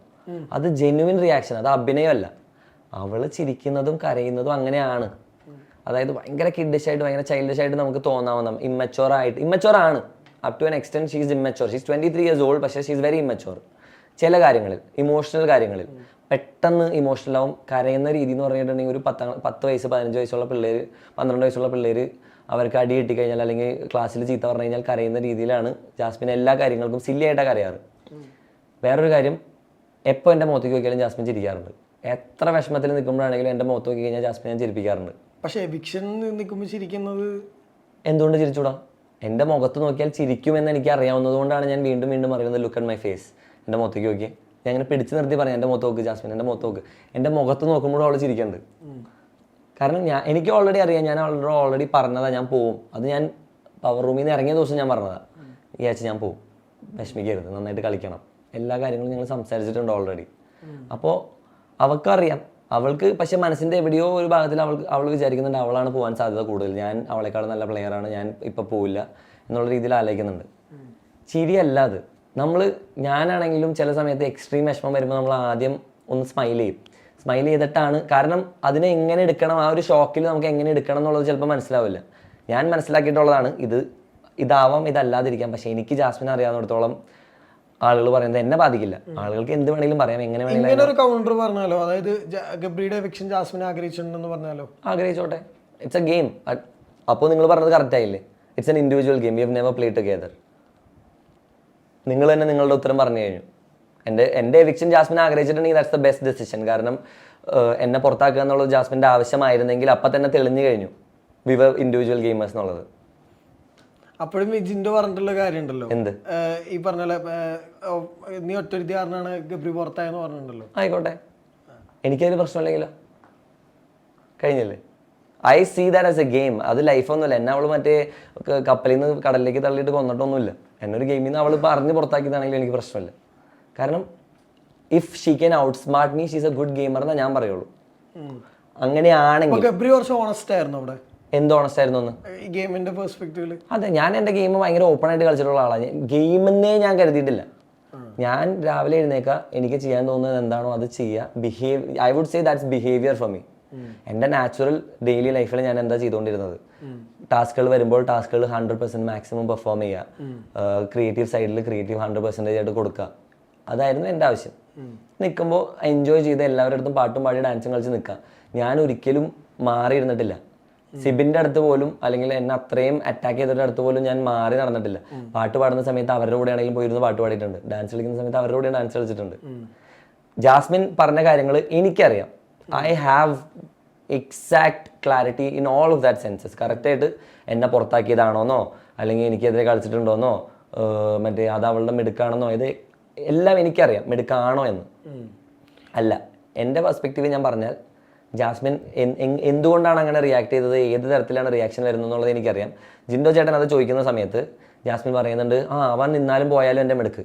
അത് ജെന്യുവിൻ റിയാക്ഷൻ, അത് അഭിനയമല്ല. അവൾ ചിരിക്കുന്നതും കരയുന്നതും അങ്ങനെയാണ്. അതായത് ഭയങ്കര കിഡിഷായിട്ട് ഭയങ്കര ചൈൽഡിഷായിട്ട് നമുക്ക് തോന്നാവുന്ന ഇമ്മച്ചുവർ ആണ്. Up to an extent she's immature. She's 23 years old, പക്ഷേ ഷീസ് വെരി ഇമ്മച്ചുവർ. ചില കാര്യങ്ങളിൽ, ഇമോഷണൽ കാര്യങ്ങളിൽ പെട്ടെന്ന് ഇമോഷണൽ ആവും. കരയുന്ന രീതി എന്ന് പറഞ്ഞിട്ടുണ്ടെങ്കിൽ ഒരു 10 വയസ്സ് 15 വയസ്സുള്ള പിള്ളേർ, 12 വയസ്സുള്ള പിള്ളേർ അവർക്ക് അടി കിട്ടിക്കഴിഞ്ഞാൽ അല്ലെങ്കിൽ ക്ലാസ്സിൽ ചീത്ത പറഞ്ഞു കഴിഞ്ഞാൽ കരയുന്ന രീതിയിലാണ് ജാസ്മിൻ എല്ലാ കാര്യങ്ങൾക്കും സില്ലിയായിട്ടാണ് കരയാറ്. വേറൊരു കാര്യം, എപ്പോൾ എൻ്റെ മുഖത്തേക്ക് നോക്കിയാലും ജാസ്മിൻ ചിരിക്കാറുണ്ട്. എത്ര വിഷമത്തിൽ നിൽക്കുമ്പോഴാണെങ്കിലും എൻ്റെ മുഖത്ത് നോക്കി കഴിഞ്ഞാൽ ജാസ്മിൻ ഞാൻ ചിരിപ്പിക്കാറുണ്ട്. പക്ഷേ എവിക്ഷൻ നിൽക്കുമ്പോൾ ചിരിക്കുന്നത് എന്തുകൊണ്ട് ചിരിച്ചൂടാ? എൻ്റെ മുഖത്ത് നോക്കിയാൽ ചിരിക്കുമെന്ന് എനിക്ക് അറിയാവുന്നത് കൊണ്ടാണ് ഞാൻ വീണ്ടും വീണ്ടും പറയുന്നത് ലുക്ക് അറ്റ് മൈ ഫേസ്. എൻ്റെ മുഖത്തേക്ക് നോക്കിയേ, ഞാൻ ഇങ്ങനെ പിടിച്ച് നിർത്തി പറയാം എൻ്റെ മുഖത്ത് നോക്ക് ജാസ്മിൻ, എൻ്റെ മുഖത്ത് നോക്ക്. എൻ്റെ മുഖത്ത് നോക്കുമ്പോഴും അവൾ ചിരിക്കുന്നുണ്ട്. കാരണം എനിക്ക് ഓൾറെഡി അറിയാം, ഞാൻ ഓൾറെഡി പറഞ്ഞതാണ് ഞാൻ പോവും. അത് ഞാൻ പവർ റൂമിൽ നിന്ന് ഇറങ്ങിയ ദിവസം ഞാൻ പറഞ്ഞതാണ്, ഈ ആഴ്ച ഞാൻ പോവും, വിഷമിക്കരുത്, നന്നായിട്ട് കളിക്കണം, എല്ലാ കാര്യങ്ങളും ഞങ്ങൾ സംസാരിച്ചിട്ടുണ്ട് ഓൾറെഡി. അപ്പോൾ അവൾക്കറിയാം, അവൾക്ക് പക്ഷെ മനസ്സിൻ്റെ എവിടെയോ ഒരു ഭാഗത്തിൽ അവൾ വിചാരിക്കുന്നുണ്ട് അവളാണ് പോകാൻ സാധ്യത കൂടുതൽ, ഞാൻ അവളെക്കാൾ നല്ല പ്ലെയറാണ്, ഞാൻ ഇപ്പം പോവില്ല എന്നുള്ള രീതിയിൽ ആലോചിക്കുന്നുണ്ട്. ചിരിയല്ല അത്. ഞാനാണെങ്കിലും ചില സമയത്ത് എക്സ്ട്രീം വിഷമം വരുമ്പോൾ നമ്മൾ ആദ്യം ഒന്ന് സ്മൈൽ ചെയ്തിട്ടാണ്, കാരണം അതിനെ എങ്ങനെ എടുക്കണം, ആ ഒരു ഷോക്കിൽ നമുക്ക് എങ്ങനെ എടുക്കണം എന്നുള്ളത് ചിലപ്പോൾ മനസ്സിലാവില്ല. ഞാൻ മനസ്സിലാക്കിയിട്ടുള്ളതാണ് ഇതാവാം ഇതല്ലാതിരിക്കാം. പക്ഷെ എനിക്ക് ജാസ്മിൻ അറിയാവുന്നിടത്തോളം ആളുകൾ പറയുന്നത് എന്നെ ബാധിക്കില്ല. ആളുകൾക്ക് എന്ത് വേണമെങ്കിലും പറയാം, എങ്ങനെ വേണമെങ്കിലും. ഒരു കൗണ്ടർ പറഞ്ഞാലോ, അതായത് ഗബ്രിയുടെ എവിക്ഷൻ ജാസ്മിൻ ആഗ്രഹിച്ചിട്ടുണ്ടെന്ന് പറഞ്ഞാലോ? ആഗ്രഹിച്ചോട്ടെ, ഇറ്റ്സ് എ ഗെയിം. അപ്പോൾ നിങ്ങൾ പറഞ്ഞത് കറക്റ്റ് ആയില്ലേ? It's an individual game, you have never play together. നിങ്ങൾ തന്നെ നിങ്ങളുടെ ഉത്തരം പറഞ്ഞു കഴിഞ്ഞു. എൻ്റെ എവിക്ഷൻ ജാസ്മിൻ ആഗ്രഹിച്ചിട്ടുണ്ടെങ്കിൽ ദാറ്റ്സ് ദ ബെസ്റ്റ് ഡെസിഷൻ. കാരണം എന്നെ പുറത്താക്കുക എന്നുള്ളത് ജാസ്മിൻ്റെ ആവശ്യമായിരുന്നെങ്കിൽ അപ്പം തന്നെ തെളിഞ്ഞു കഴിഞ്ഞു വി വർ ഇൻഡിവിജ്വൽ ഗെയിമേഴ്സ് എന്നുള്ളത്. അപ്പോഴും ജിൻഡോ പറഞ്ഞിട്ടുള്ള കാര്യം ഉണ്ടല്ലോ, എന്ത് ഈ പറഞ്ഞ നീ ഒറ്റൊരുത്തി കാരണമാണ് ഗബ്രി പുറത്തായെന്ന് പറഞ്ഞിട്ടുണ്ടല്ലോ. ആയിക്കോട്ടെ, എനിക്കതിന് പ്രശ്നമില്ലെങ്കിലോ, കഴിഞ്ഞില്ലേ? I see that as a game. അത് ലൈഫൊന്നുമില്ല. എന്നെ അവൾ മറ്റേ കപ്പലിൽ നിന്ന് കടലിലേക്ക് തള്ളിയിട്ട് കൊന്നിട്ടൊന്നുമില്ല. എന്നൊരു ഗെയിമിൽ നിന്ന് അവൾ പറഞ്ഞ് പുറത്താക്കിയതാണെങ്കിലും എനിക്ക് പ്രശ്നമില്ല. കാരണം if she can out smart me, she's A good gamer എന്നേ ഞാൻ പറയുള്ളൂ. അങ്ങനെയാണെങ്കിൽ ഗബ്രി കുറച്ച് ഓണസ്റ്റ് ആയിരുന്നു അവിടെ. എന്ത് ഓണസ്റ്റ് ആയിരുന്നു ഒന്ന് ഗെയിമിന്റെ പെർസ്പെക്റ്റീവില്? അതെ, ഞാൻ എൻ്റെ ഗെയിം ഭയങ്കര ഓപ്പൺ ആയിട്ട് കളിച്ചിട്ടുള്ള ആളാണ്. ഗെയിമെന്നേ ഞാൻ കരുതിയിട്ടില്ല. ഞാൻ രാവിലെ എഴുന്നേക്കുക, എനിക്ക് ചെയ്യാൻ തോന്നുന്നത് എന്താണോ അത് ചെയ്യുക. I would say that's behaviour for me. എൻ്റെ നാച്ചുറൽ ഡെയിലി ലൈഫിൽ ഞാൻ എന്താ ചെയ്തുകൊണ്ടിരുന്നത്, ടാസ്കുകൾ വരുമ്പോൾ ടാസ്കുകൾ 100% മാക്സിമം പെർഫോം ചെയ്യുക, ക്രിയേറ്റീവ് സൈഡിൽ ക്രിയേറ്റീവ് 100% ആയിട്ട് കൊടുക്കുക. അതായിരുന്നു എൻ്റെ ആവശ്യം. നിൽക്കുമ്പോൾ എൻജോയ് ചെയ്ത് എല്ലാവരുടെ അടുത്തും പാട്ടും പാടി ഡാൻസും കളിച്ച് നിൽക്കുക. ഞാൻ ഒരിക്കലും മാറിയിരുന്നിട്ടില്ല. സിബിൻ്റെ അടുത്ത് പോലും, അല്ലെങ്കിൽ എന്നെ അത്രയും അറ്റാക്ക് ചെയ്തവരുടെ അടുത്ത് പോലും ഞാൻ മാറി നടന്നിട്ടില്ല. പാട്ട് പാടുന്ന സമയത്ത് അവരുടെ കൂടെ ആണെങ്കിലും പോയിരുന്ന് പാട്ട് പാടിയിട്ടുണ്ട്. ഡാൻസ് കളിക്കുന്ന സമയത്ത് അവരുടെ കൂടെ ഡാൻസ് കളിച്ചിട്ടുണ്ട്. ജാസ്മിൻ പറഞ്ഞ കാര്യങ്ങൾ എനിക്കറിയാം. I have exact clarity in all of that census. കറക്റ്റായിട്ട് എന്നെ പുറത്താക്കിയതാണോന്നോ അല്ലെങ്കിൽ എനിക്കെതിരെ കളിച്ചിട്ടുണ്ടോന്നോ മറ്റേ അത് അവളുടെ മിടുക്കാണെന്നോ, ഇത് എല്ലാം എനിക്കറിയാം മിടുക്കാണോ എന്ന്. അല്ല, എൻ്റെ പെർസ്പെക്റ്റീവ് ഞാൻ പറഞ്ഞാൽ ജാസ്മിൻ എന്തുകൊണ്ടാണ് അങ്ങനെ റിയാക്ട് ചെയ്തത്, ഏത് തരത്തിലാണ് റിയാക്ഷൻ വരുന്നത് എന്നുള്ളത് എനിക്കറിയാം. ജിൻഡോ ചേട്ടൻ അത് ചോദിക്കുന്ന സമയത്ത് ജാസ്മിൻ പറയുന്നുണ്ട്, അവൻ നിന്നാലും പോയാലും എൻ്റെ മിടുക്ക്.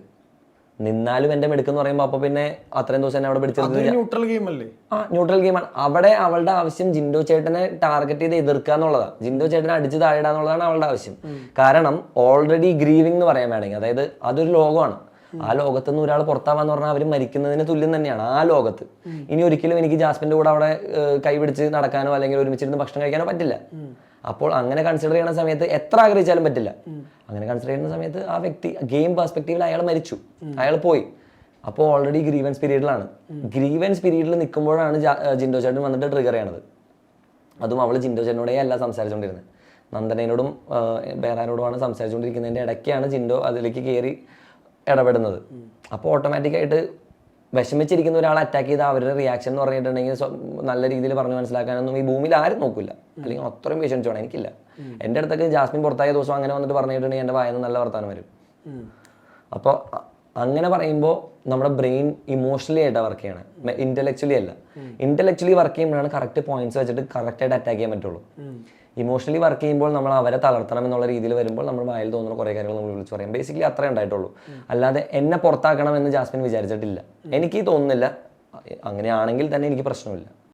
നിന്നാലും എൻ്റെ മിടുക്കെന്ന് പറയുമ്പോൾ അപ്പോൾ പിന്നെ അത്രയും ദിവസം എന്നെ അവിടെ പിടിച്ചത് ന്യൂട്രൽ ഗെയിം അല്ലേ? ന്യൂട്രൽ ഗെയിമാണ്. അവിടെ അവളുടെ ആവശ്യം ജിൻഡോ ചേട്ടനെ ടാർഗറ്റ് ചെയ്ത് എതിർക്കുക എന്നുള്ളതാണ്. ജിൻഡോ ചേട്ടനെ അടിച്ച് താഴെയിടുക എന്നുള്ളതാണ് അവളുടെ ആവശ്യം. കാരണം ഓൾറെഡി ഗ്രീവിംഗ് എന്ന് പറയാൻ വേണമെങ്കിൽ, അതായത് അതൊരു ലോകമാണ്. ആ ലോകത്ത് നിന്ന് ഒരാൾ പുറത്താവാന്ന് പറഞ്ഞാൽ അവർ മരിക്കുന്നതിന് തുല്യം തന്നെയാണ് ആ ലോകത്ത്. ഇനി ഒരിക്കലും എനിക്ക് ജാസ്മിൻ്റെ കൂടെ അവിടെ കൈപിടിച്ച് നടക്കാനോ അല്ലെങ്കിൽ ഒരുമിച്ചിരുന്ന് ഭക്ഷണം കഴിക്കാനോ പറ്റില്ല. അപ്പോൾ അങ്ങനെ കൺസിഡർ ചെയ്യുന്ന സമയത്ത് എത്ര ആഗ്രഹിച്ചാലും പറ്റില്ല. അങ്ങനെ കൺസിഡർ ചെയ്യുന്ന സമയത്ത് ആ വ്യക്തി ഗെയിം പെർസ്പെക്റ്റീവിൽ അയാൾ മരിച്ചു, അയാൾ പോയി. അപ്പോൾ ഓൾറെഡി ഗ്രീവൻസ് പീരീഡിലാണ്. ഗ്രീവൻസ് പീരീഡിൽ നിൽക്കുമ്പോഴാണ് ജിൻഡോ ചേട്ടൻ വന്നിട്ട് ട്രിഗർ ചെയ്യണത്. അതും അവൾ ജിൻഡോ ചേട്ടനോടേ അല്ല സംസാരിച്ചുകൊണ്ടിരുന്നത്, നന്ദനയോടും ബേറാനോടുമാണ് സംസാരിച്ചുകൊണ്ടിരിക്കുന്നതിൻ്റെ ഇടയ്ക്കാണ് ജിൻഡോ അതിലേക്ക് കയറി ഇടപെടുന്നത്. അപ്പോൾ ഓട്ടോമാറ്റിക്കായിട്ട് വിഷമിച്ചിരിക്കുന്ന ഒരാളെ അറ്റാക്ക് ചെയ്താൽ അവരുടെ റിയാക്ഷൻ എന്ന് പറഞ്ഞിട്ടുണ്ടെങ്കിൽ നല്ല രീതിയിൽ പറഞ്ഞ് മനസ്സിലാക്കാനൊന്നും ഈ ഭൂമിയിൽ ആരും നോക്കില്ല. അല്ലെങ്കിൽ അത്രയും പേഷ്യൻസ് വേണം, എനിക്കില്ല. എൻ്റെ അടുത്തൊക്കെ ജാസ്മിൻ പുറത്തായ ദിവസം അങ്ങനെ വന്നിട്ട് പറഞ്ഞിട്ടുണ്ടെങ്കിൽ എൻ്റെ വായന നല്ല വർത്താനം വരും. അപ്പോൾ അങ്ങനെ പറയുമ്പോൾ നമ്മുടെ ബ്രെയിൻ ഇമോഷണലി ആയിട്ടാണ് വർക്ക് ചെയ്യണം, ഇന്റലക്ച്വലി അല്ല. ഇന്റലക്ച്വലി വർക്ക് ചെയ്യുമ്പോഴാണ് കറക്റ്റ് പോയിന്റ്സ് വെച്ചിട്ട് കറക്റ്റായിട്ട് അറ്റാക്ക് ചെയ്യാൻ പറ്റുള്ളൂ. ഇമോഷണലി വർക്ക് ചെയ്യുമ്പോൾ നമ്മൾ അവരെ തളർത്തണം എന്നുള്ള രീതിയിൽ വരുമ്പോൾ നമ്മൾ വായിൽ തോന്നുന്ന കുറേ കാര്യങ്ങൾ നമ്മൾ വിളിച്ച് പറയാം. ബേസിക്കലി അത്രേ ഉണ്ടായിട്ടുള്ളൂ. അല്ലാതെ എന്നെ പുറത്താക്കണം എന്ന് ജാസ്മിൻ വിചാരിച്ചിട്ടില്ല. എനിക്ക് തോന്നുന്നില്ല. അങ്ങനെയാണെങ്കിൽ തന്നെ എനിക്ക് പ്രശ്നമില്ല.